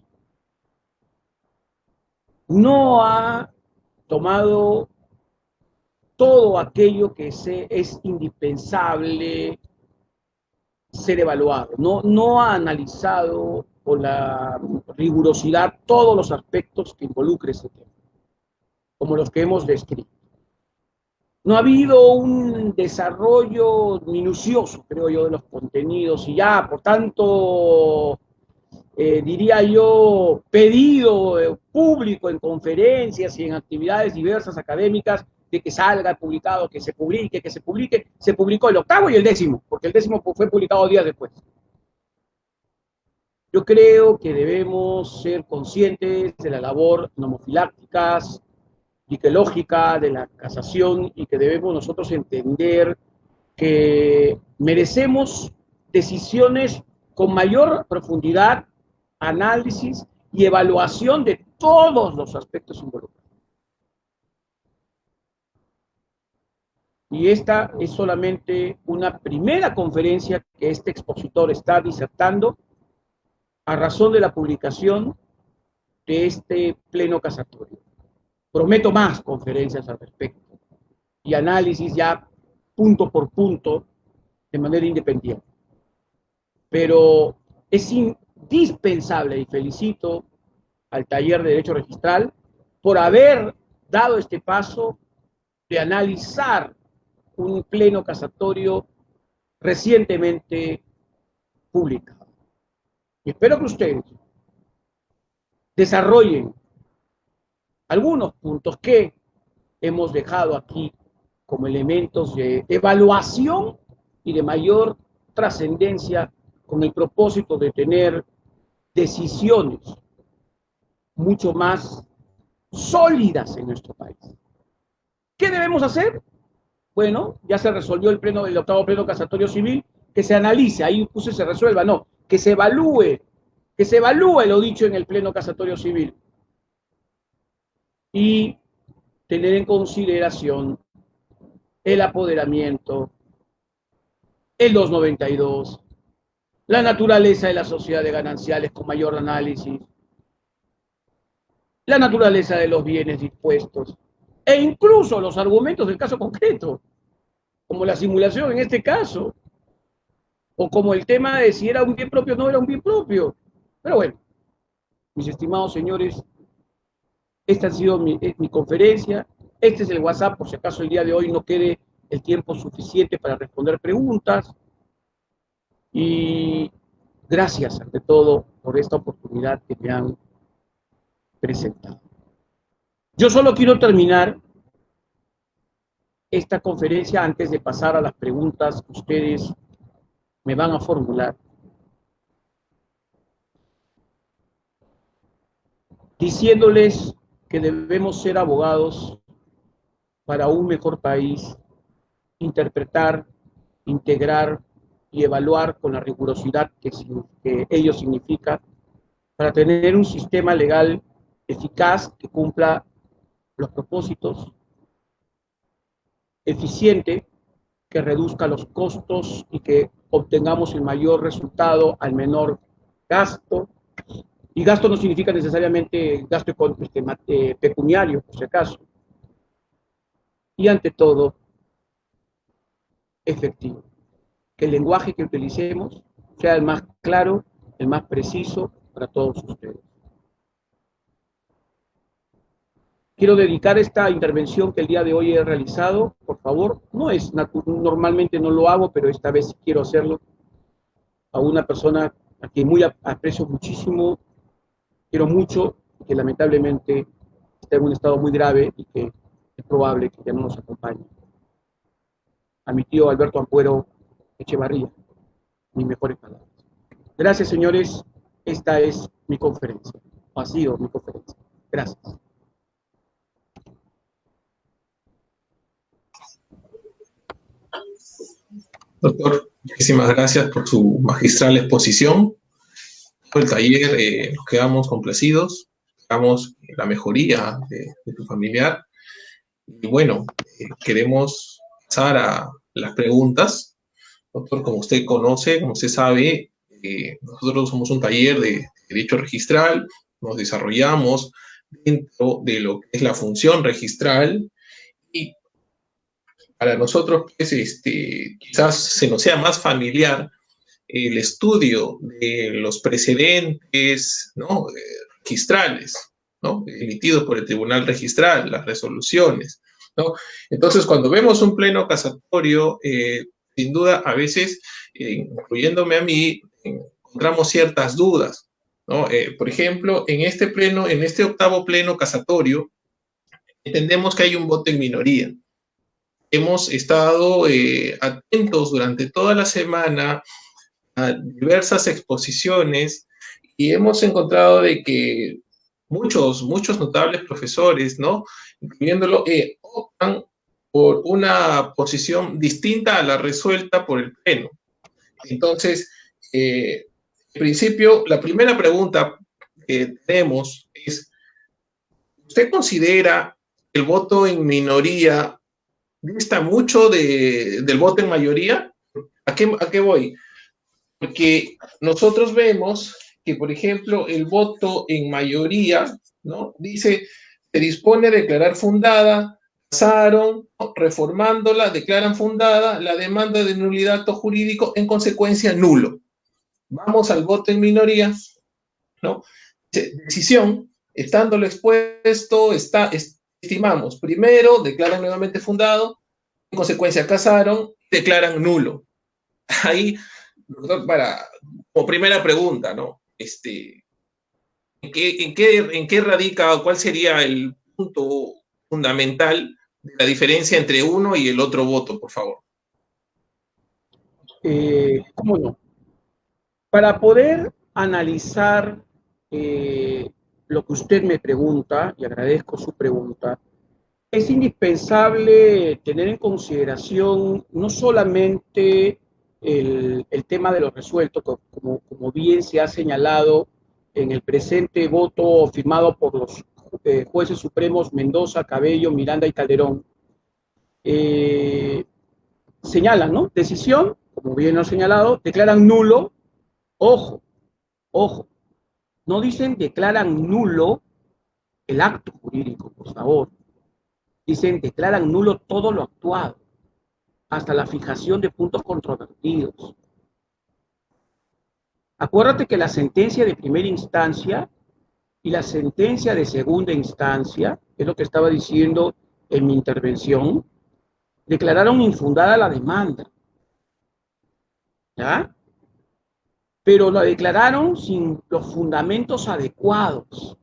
no ha tomado todo aquello que es indispensable ser evaluado, no ha analizado con la rigurosidad todos los aspectos que involucre ese tema, como los que hemos descrito. No ha habido un desarrollo minucioso, creo yo, de los contenidos y ya, por tanto, diría yo, pedido público en conferencias y en actividades diversas académicas de que salga publicado, que se publique. Se publicó el 8º y el 10º, porque el 10º fue publicado días después. Yo creo que debemos ser conscientes de la labor nomofilácticas, lógica de la casación y que debemos nosotros entender que merecemos decisiones con mayor profundidad, análisis y evaluación de todos los aspectos involucrados. Y esta es solamente una primera conferencia que este expositor está disertando a razón de la publicación de este pleno casatorio. Prometo más conferencias al respecto y análisis ya punto por punto de manera independiente. Pero es indispensable y felicito al taller de Derecho Registral por haber dado este paso de analizar un pleno casatorio recientemente publicado. Y espero que ustedes desarrollen algunos puntos que hemos dejado aquí como elementos de evaluación y de mayor trascendencia con el propósito de tener decisiones mucho más sólidas en nuestro país. ¿Qué debemos hacer? Bueno, ya se resolvió el 8º pleno casatorio civil, que se analice, ahí puse se resuelva, no, que se evalúe lo dicho en el pleno casatorio civil y tener en consideración el apoderamiento, el 292, la naturaleza de la sociedad de gananciales con mayor análisis, la naturaleza de los bienes dispuestos e incluso los argumentos del caso concreto, como la simulación en este caso, o como el tema de si era un bien propio o no era un bien propio. Pero bueno, mis estimados señores, esta ha sido mi conferencia. Este es el WhatsApp, por si acaso el día de hoy no quede el tiempo suficiente para responder preguntas. Y gracias, ante todo, por esta oportunidad que me han presentado. Yo solo quiero terminar esta conferencia antes de pasar a las preguntas que ustedes me van a formular, diciéndoles que debemos ser abogados para un mejor país, interpretar, integrar y evaluar con la rigurosidad que ello significa, para tener un sistema legal eficaz que cumpla los propósitos, eficiente, que reduzca los costos y que obtengamos el mayor resultado al menor gasto. Y gasto no significa necesariamente gasto pecuniario, por si acaso. Y ante todo, efectivo. Que el lenguaje que utilicemos sea el más claro, el más preciso para todos ustedes. Quiero dedicar esta intervención que el día de hoy he realizado, por favor, normalmente no lo hago, pero esta vez quiero hacerlo, a una persona a quien muy aprecio muchísimo, quiero mucho, y que lamentablemente está en un estado muy grave y que es probable que ya no nos acompañe. A mi tío Alberto Ampuero Echevarría, mis mejores palabras. Gracias, señores. Esta es mi conferencia. Ha sido mi conferencia. Gracias. Doctor, muchísimas gracias por su magistral exposición. Por el taller nos quedamos complacidos, esperamos la mejoría de tu familiar. Y bueno, queremos pasar a las preguntas. Doctor, como usted conoce, como usted sabe, nosotros somos un taller de derecho registral, nos desarrollamos dentro de lo que es la función registral y para nosotros pues, quizás se nos sea más familiar el estudio de los precedentes, ¿no? Registrales, ¿no? Emitidos por el Tribunal Registral, las resoluciones, ¿no? Entonces, cuando vemos un pleno casatorio, sin duda, a veces, incluyéndome a mí, encontramos ciertas dudas, ¿no? Por ejemplo, en este pleno, en este octavo pleno casatorio, entendemos que hay un voto en minoría. Hemos estado atentos durante toda la semana a diversas exposiciones y hemos encontrado de que muchos notables profesores, ¿no? Incluyéndolo, optan por una posición distinta a la resuelta por el Pleno. Entonces, en principio, la primera pregunta que tenemos es, ¿usted considera que el voto en minoría dista mucho del voto en mayoría? ¿A qué voy? Porque nosotros vemos que, por ejemplo, el voto en mayoría, ¿no? Dice, se dispone a declarar fundada, pasaron, ¿no? Reformándola, declaran fundada la demanda de nulidad acto jurídico, en consecuencia nulo. Vamos al voto en minoría, ¿no? Decisión, estándolo expuesto, estimamos, primero, declaran nuevamente fundado, en consecuencia casaron, declaran nulo. Ahí, doctor, como primera pregunta, ¿no? ¿En qué radica o cuál sería el punto fundamental de la diferencia entre uno y el otro voto, por favor? ¿Cómo no? Para poder analizar lo que usted me pregunta, y agradezco su pregunta, es indispensable tener en consideración no solamente el tema de lo resuelto, como bien se ha señalado en el presente voto firmado por los jueces supremos Mendoza, Cabello, Miranda y Calderón, señalan, ¿no? Decisión, como bien lo han señalado, declaran nulo, ojo, ojo, no dicen declaran nulo el acto jurídico, por favor. Dicen declaran nulo todo lo actuado, hasta la fijación de puntos controvertidos. Acuérdate que la sentencia de primera instancia y la sentencia de segunda instancia, es lo que estaba diciendo en mi intervención, declararon infundada la demanda, ¿ya? Pero la declararon sin los fundamentos adecuados.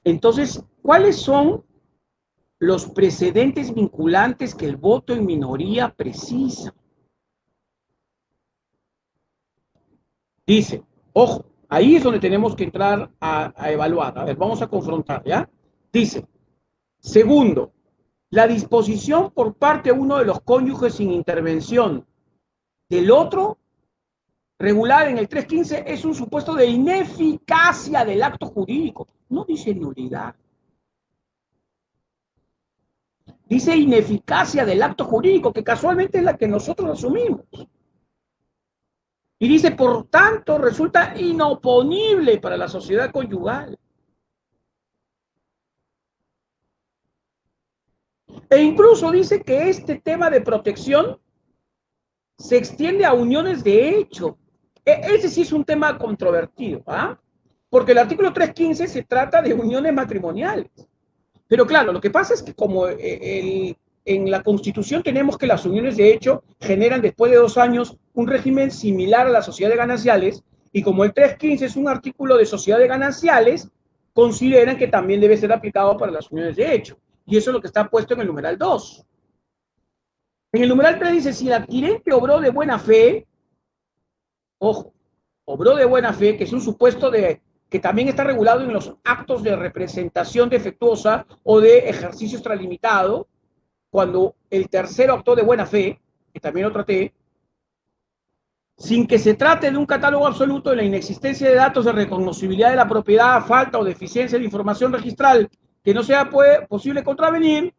Entonces, ¿cuáles son los precedentes vinculantes que el voto en minoría precisa? Dice, ojo, ahí es donde tenemos que entrar a evaluar. A ver, vamos a confrontar, ¿ya? Dice, segundo, la disposición por parte de uno de los cónyuges sin intervención del otro, regular en el 315, es un supuesto de ineficacia del acto jurídico. No dice nulidad. Dice ineficacia del acto jurídico, que casualmente es la que nosotros asumimos. Y dice, por tanto, resulta inoponible para la sociedad conyugal. E incluso dice que este tema de protección se extiende a uniones de hecho. Ese sí es un tema controvertido, ¿ah? Porque el artículo 315 se trata de uniones matrimoniales. Pero claro, lo que pasa es que como en la Constitución tenemos que las uniones de hecho generan después de 2 años un régimen similar a la sociedad de gananciales, y como el 315 es un artículo de sociedad de gananciales, consideran que también debe ser aplicado para las uniones de hecho. Y eso es lo que está puesto en el numeral 2. En el numeral 3 dice, si el adquirente obró de buena fe, ojo, obró de buena fe, que es un supuesto que también está regulado en los actos de representación defectuosa o de ejercicio extralimitado, cuando el tercero actuó de buena fe, que también lo traté, sin que se trate de un catálogo absoluto de la inexistencia de datos de reconocibilidad de la propiedad, falta o deficiencia de información registral que no sea posible contravenir,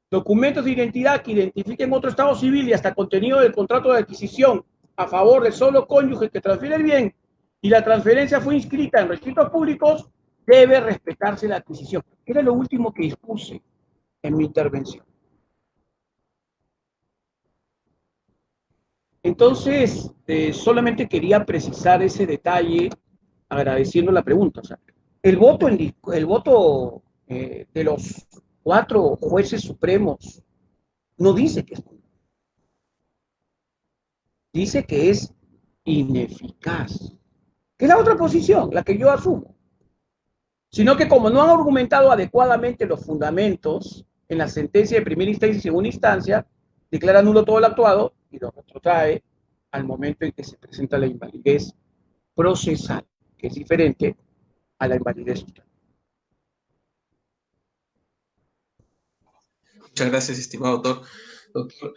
documentos de identidad que identifiquen otro estado civil y hasta contenido del contrato de adquisición a favor del solo cónyuge que transfiere el bien y la transferencia fue inscrita en registros públicos, debe respetarse la adquisición. Era lo último que expuse en mi intervención. Entonces, solamente quería precisar ese detalle agradeciendo la pregunta. O sea, el voto de los 4 jueces supremos no dice que es nulo, dice que es ineficaz, que es la otra posición, la que yo asumo, sino que como no han argumentado adecuadamente los fundamentos en la sentencia de primera instancia y segunda instancia, declara nulo todo el actuado y lo retrotrae al momento en que se presenta la invalidez procesal, que es diferente a la invalidez total. Muchas gracias, estimado doctor.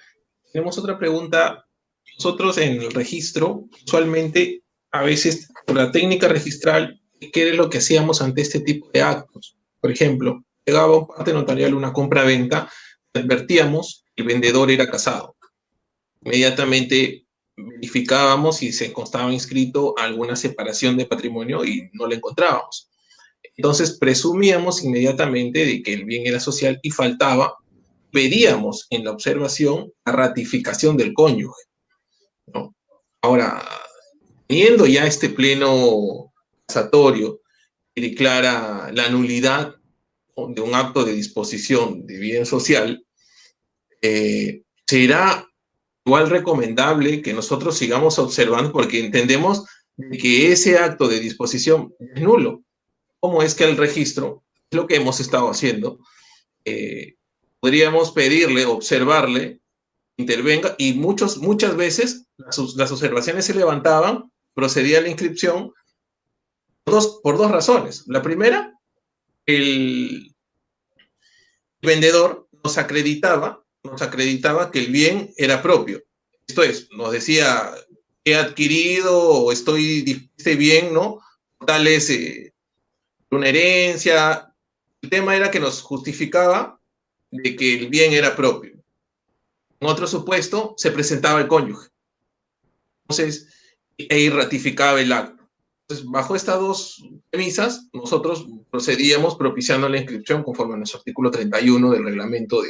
Tenemos otra pregunta. Nosotros en el registro, usualmente, a veces, por la técnica registral, ¿qué es lo que hacíamos ante este tipo de actos? Por ejemplo, llegaba un parte notarial una compra-venta, advertíamos que el vendedor era casado. Inmediatamente verificábamos si se constaba inscrito alguna separación de patrimonio y no la encontrábamos. Entonces presumíamos inmediatamente de que el bien era social y faltaba, pedíamos en la observación la ratificación del cónyuge, ¿no? Ahora, teniendo ya este pleno casatorio que declara la nulidad de un acto de disposición de bien social, será igual recomendable que nosotros sigamos observando porque entendemos que ese acto de disposición es nulo. ¿Cómo es que el registro, es lo que hemos estado haciendo, podríamos pedirle, observarle, intervenga y muchas veces las observaciones se levantaban, procedía a la inscripción por dos razones. La primera, el vendedor nos acreditaba que el bien era propio. Esto es, nos decía, he adquirido o este bien, ¿no? Tal es una herencia. El tema era que nos justificaba de que el bien era propio. En otro supuesto, se presentaba el cónyuge. Entonces, ratificaba el acto. Entonces, bajo estas dos premisas, nosotros procedíamos propiciando la inscripción conforme a nuestro artículo 31 del reglamento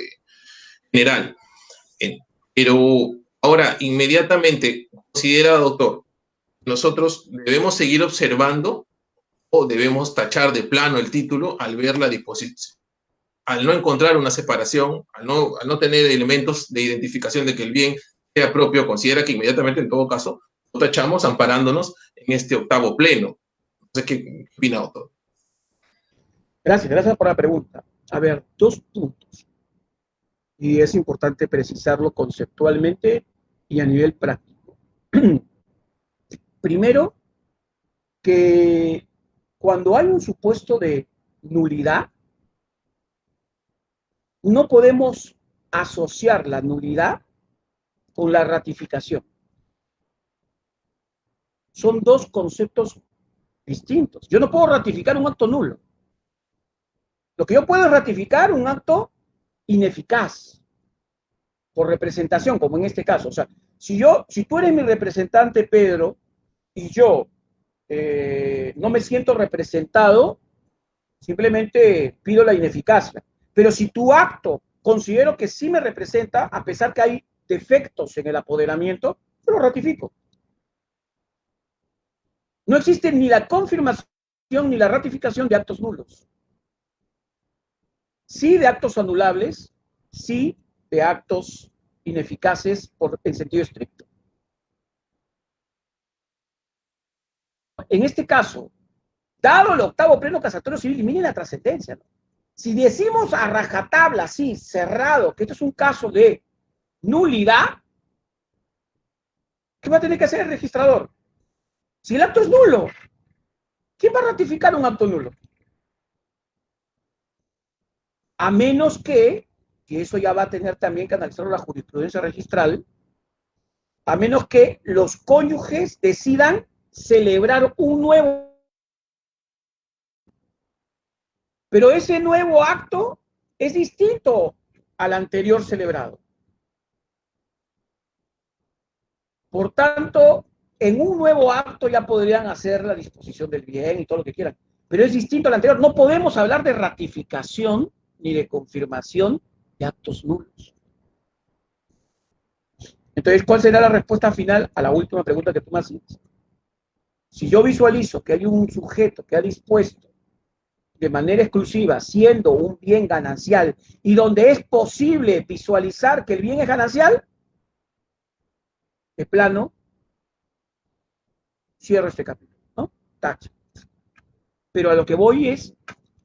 general. Pero ahora, inmediatamente, considera, doctor, nosotros debemos seguir observando o debemos tachar de plano el título al ver la disposición. Al no encontrar una separación, al no tener elementos de identificación de que el bien sea propio, considera que inmediatamente, en todo caso, lo tachamos amparándonos en este octavo pleno. Entonces, ¿qué opina, doctor? Gracias por la pregunta. A ver, 2 puntos. Y es importante precisarlo conceptualmente y a nivel práctico. Primero, que cuando hay un supuesto de nulidad, no podemos asociar la nulidad con la ratificación. Son 2 conceptos distintos. Yo no puedo ratificar un acto nulo. Lo que yo puedo es ratificar un acto ineficaz por representación, como en este caso. O sea, si tú eres mi representante, Pedro, y yo no me siento representado, simplemente pido la ineficacia. Pero si tu acto considero que sí me representa, a pesar que hay defectos en el apoderamiento, yo lo ratifico. No existe ni la confirmación ni la ratificación de actos nulos. Sí de actos anulables, sí de actos ineficaces en sentido estricto. En este caso, dado el octavo pleno casatorio civil, y miren la trascendencia, ¿no? Si decimos a rajatabla, así, cerrado, que esto es un caso de nulidad, ¿qué va a tener que hacer el registrador? Si el acto es nulo, ¿quién va a ratificar un acto nulo? A menos que eso ya va a tener también que analizar la jurisprudencia registral, a menos que los cónyuges decidan celebrar un nuevo. Pero ese nuevo acto es distinto al anterior celebrado. Por tanto, en un nuevo acto ya podrían hacer la disposición del bien y todo lo que quieran, pero es distinto al anterior. No podemos hablar de ratificación ni de confirmación de actos nulos. Entonces, ¿cuál será la respuesta final a la última pregunta que tú me haces? Si yo visualizo que hay un sujeto que ha dispuesto de manera exclusiva, siendo un bien ganancial y donde es posible visualizar que el bien es ganancial, de plano, cierro este capítulo, ¿no? Tacha. Pero a lo que voy es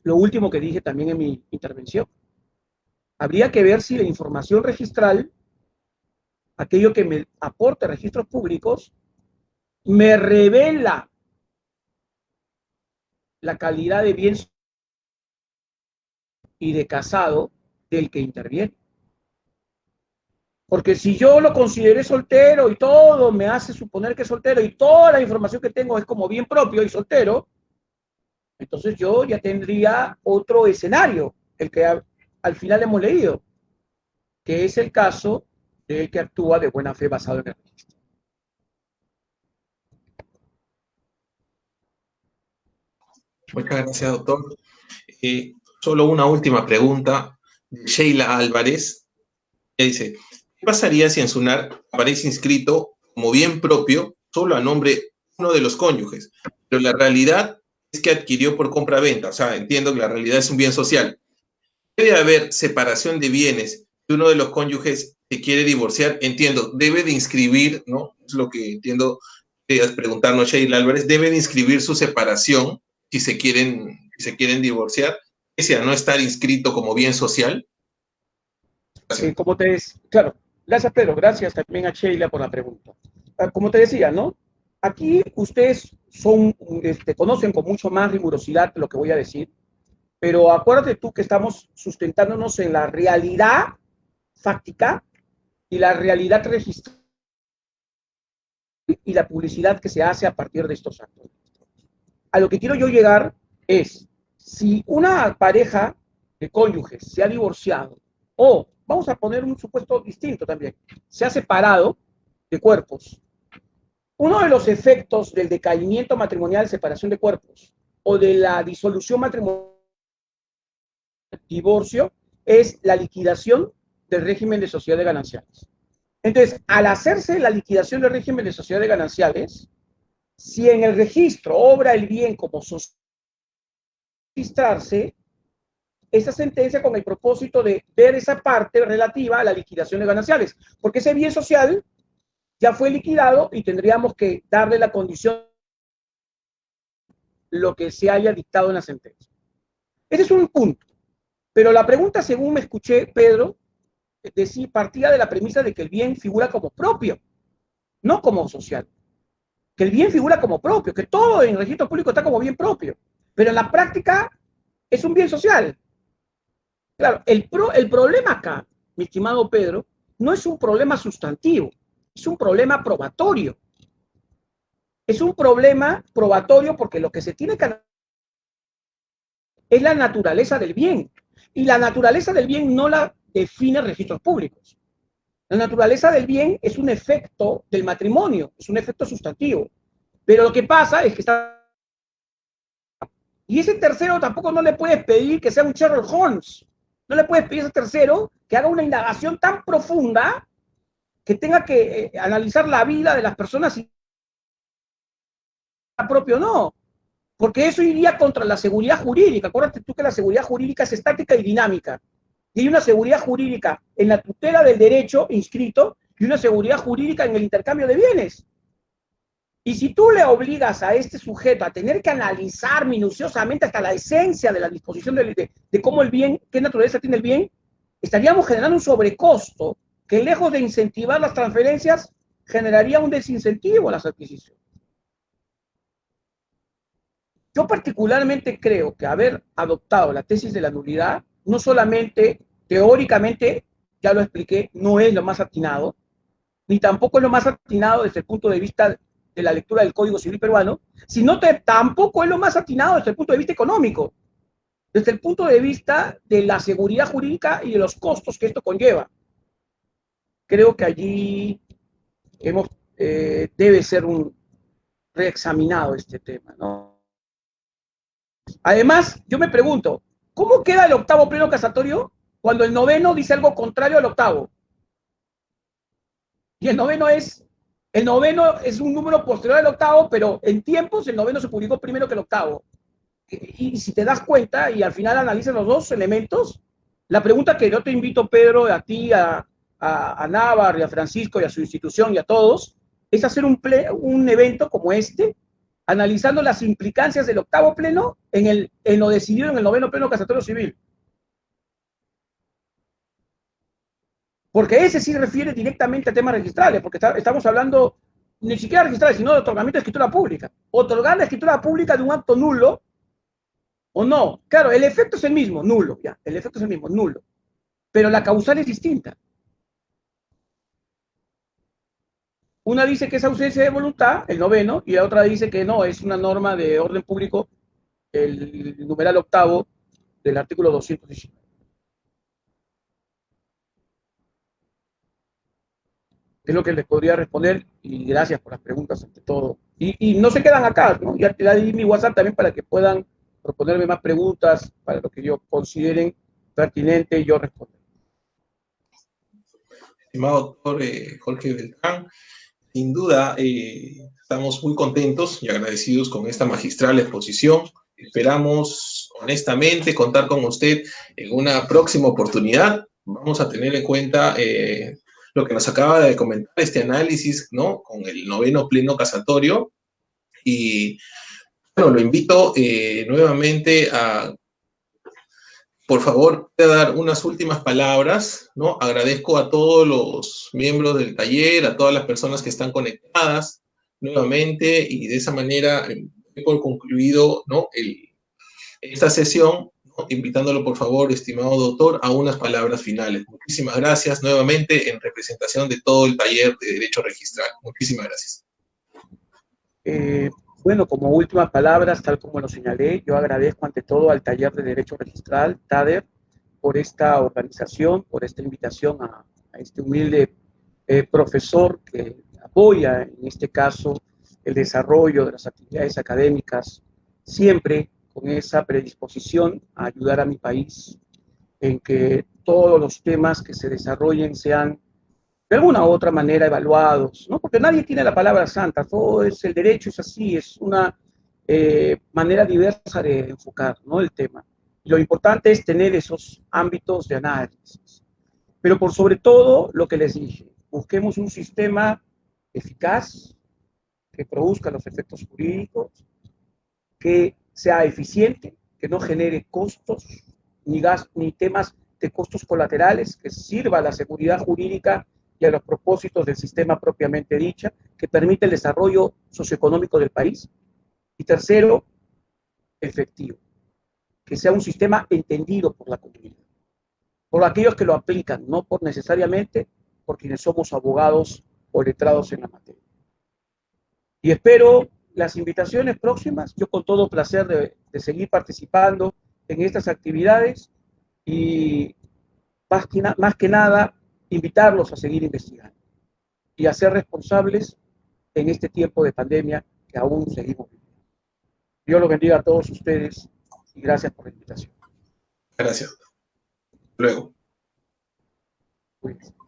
lo último que dije también en mi intervención. Habría que ver si la información registral, aquello que me aporte registros públicos, me revela la calidad de bien y de casado del que interviene. Porque si yo lo consideré soltero y todo me hace suponer que es soltero y toda la información que tengo es como bien propio y soltero, entonces yo ya tendría otro escenario, el que al final hemos leído, que es el caso del que actúa de buena fe basado en el registro. Muchas gracias, doctor. Solo una última pregunta. Sheila Álvarez dice, ¿qué pasaría si en SUNAT aparece inscrito como bien propio solo a nombre uno de los cónyuges? Pero la realidad es que adquirió por compra-venta. O sea, entiendo que la realidad es un bien social. ¿Debe haber separación de bienes si uno de los cónyuges se quiere divorciar? Entiendo, debe de inscribir, ¿no? Es lo que entiendo, preguntarnos Sheila Álvarez, debe de inscribir su separación si se quieren divorciar, pese a no estar inscrito como bien social. Como te decía, claro, gracias Pedro, gracias también a Sheila por la pregunta. Como te decía, ¿no? Aquí ustedes conocen con mucho más rigurosidad lo que voy a decir, pero acuérdate tú que estamos sustentándonos en la realidad fáctica y la realidad registrada y la publicidad que se hace a partir de estos actos. A lo que quiero yo llegar es, si una pareja de cónyuges se ha divorciado o, vamos a poner un supuesto distinto también, se ha separado de cuerpos, uno de los efectos del decaimiento matrimonial, separación de cuerpos, o de la disolución matrimonial, divorcio, es la liquidación del régimen de sociedades gananciales. Entonces, al hacerse la liquidación del régimen de sociedades gananciales, si en el registro obra el bien como registrarse, esa sentencia con el propósito de ver esa parte relativa a la liquidación de gananciales, porque ese bien social ya fue liquidado y tendríamos que darle la condición lo que se haya dictado en la sentencia. Ese es un punto. Pero la pregunta, según me escuché, Pedro, decía, partía de la premisa de que el bien figura como propio, no como social. Que el bien figura como propio, que todo en el registro público está como bien propio. Pero en la práctica es un bien social. Claro, el problema acá, mi estimado Pedro, no es un problema sustantivo, es un problema probatorio. Es un problema probatorio porque lo que se tiene que analizar es la naturaleza del bien. Y la naturaleza del bien no la define registros públicos. La naturaleza del bien es un efecto del matrimonio, es un efecto sustantivo. Pero lo que pasa es que está... Y ese tercero tampoco no le puedes pedir que sea un Sherlock Holmes. No le puedes pedir a ese tercero que haga una indagación tan profunda que tenga que analizar la vida de las personas y propio no. Porque eso iría contra la seguridad jurídica. Acuérdate tú que la seguridad jurídica es estática y dinámica. Y hay una seguridad jurídica en la tutela del derecho inscrito y una seguridad jurídica en el intercambio de bienes. Y si tú le obligas a este sujeto a tener que analizar minuciosamente hasta la esencia de la disposición de cómo el bien, qué naturaleza tiene el bien, estaríamos generando un sobrecosto que lejos de incentivar las transferencias, generaría un desincentivo a las adquisiciones. Yo particularmente creo que haber adoptado la tesis de la nulidad, no solamente teóricamente, ya lo expliqué, no es lo más atinado, ni tampoco es lo más atinado desde el punto de vista de la lectura del Código Civil peruano, sino tampoco es lo más atinado desde el punto de vista económico, desde el punto de vista de la seguridad jurídica y de los costos que esto conlleva. Creo que allí debe ser reexaminado este tema, ¿no? Además, yo me pregunto, ¿cómo queda el octavo pleno casatorio cuando el noveno dice algo contrario al octavo? Y el noveno es un número posterior al octavo, pero en tiempos el noveno se publicó primero que el octavo. Y si te das cuenta y al final analizas los dos elementos, la pregunta que yo te invito, Pedro, a ti, a Navarro, y a Francisco, y a su institución, y a todos, es hacer un evento como este, analizando las implicancias del octavo pleno en lo decidido en el noveno pleno casatorio civil. Porque ese sí refiere directamente a temas registrales, porque estamos hablando ni siquiera registrales, sino de otorgamiento de escritura pública. Otorgar la escritura pública de un acto nulo o no. Claro, el efecto es el mismo, nulo, ya. El efecto es el mismo, nulo. Pero la causal es distinta. Una dice que es ausencia de voluntad, el noveno, y la otra dice que no, es una norma de orden público, el numeral octavo del artículo 219. Es lo que les podría responder y gracias por las preguntas ante todo. Y no se quedan acá, ¿no? Ya te di mi WhatsApp también para que puedan proponerme más preguntas para lo que yo consideren pertinente y yo responder. Estimado doctor Jorge Beltrán, sin duda estamos muy contentos y agradecidos con esta magistral exposición. Esperamos honestamente contar con usted en una próxima oportunidad. Vamos a tener en cuenta lo que nos acaba de comentar, este análisis, ¿no? Con el noveno pleno casatorio. Y bueno, lo invito nuevamente a, por favor, pueda dar unas últimas palabras, ¿no? Agradezco a todos los miembros del taller, a todas las personas que están conectadas nuevamente y de esa manera doy por concluido, ¿no? Esta sesión, ¿no? Invitándolo, por favor, estimado doctor, a unas palabras finales. Muchísimas gracias nuevamente en representación de todo el taller de Derecho Registral. Muchísimas gracias. Bueno, como últimas palabras, tal como lo señalé, yo agradezco ante todo al Taller de Derecho Registral, TADER, por esta organización, por esta invitación a este humilde profesor que apoya, en este caso, el desarrollo de las actividades académicas, siempre con esa predisposición a ayudar a mi país en que todos los temas que se desarrollen sean de alguna u otra manera evaluados, ¿no? Porque nadie tiene la palabra santa, todo es el derecho, es así, es una manera diversa de enfocar, ¿no? El tema. Y lo importante es tener esos ámbitos de análisis. Pero por sobre todo, lo que les dije, busquemos un sistema eficaz, que produzca los efectos jurídicos, que sea eficiente, que no genere costos, ni gastos, ni temas de costos colaterales, que sirva a la seguridad jurídica y a los propósitos del sistema propiamente dicha, que permite el desarrollo socioeconómico del país. Y tercero, efectivo, que sea un sistema entendido por la comunidad, por aquellos que lo aplican, no por necesariamente por quienes somos abogados o letrados en la materia. Y espero las invitaciones próximas, yo con todo placer de seguir participando en estas actividades y más que nada invitarlos a seguir investigando y a ser responsables en este tiempo de pandemia que aún seguimos viviendo. Dios los bendiga a todos ustedes y gracias por la invitación. Gracias. Luego. Cuídense.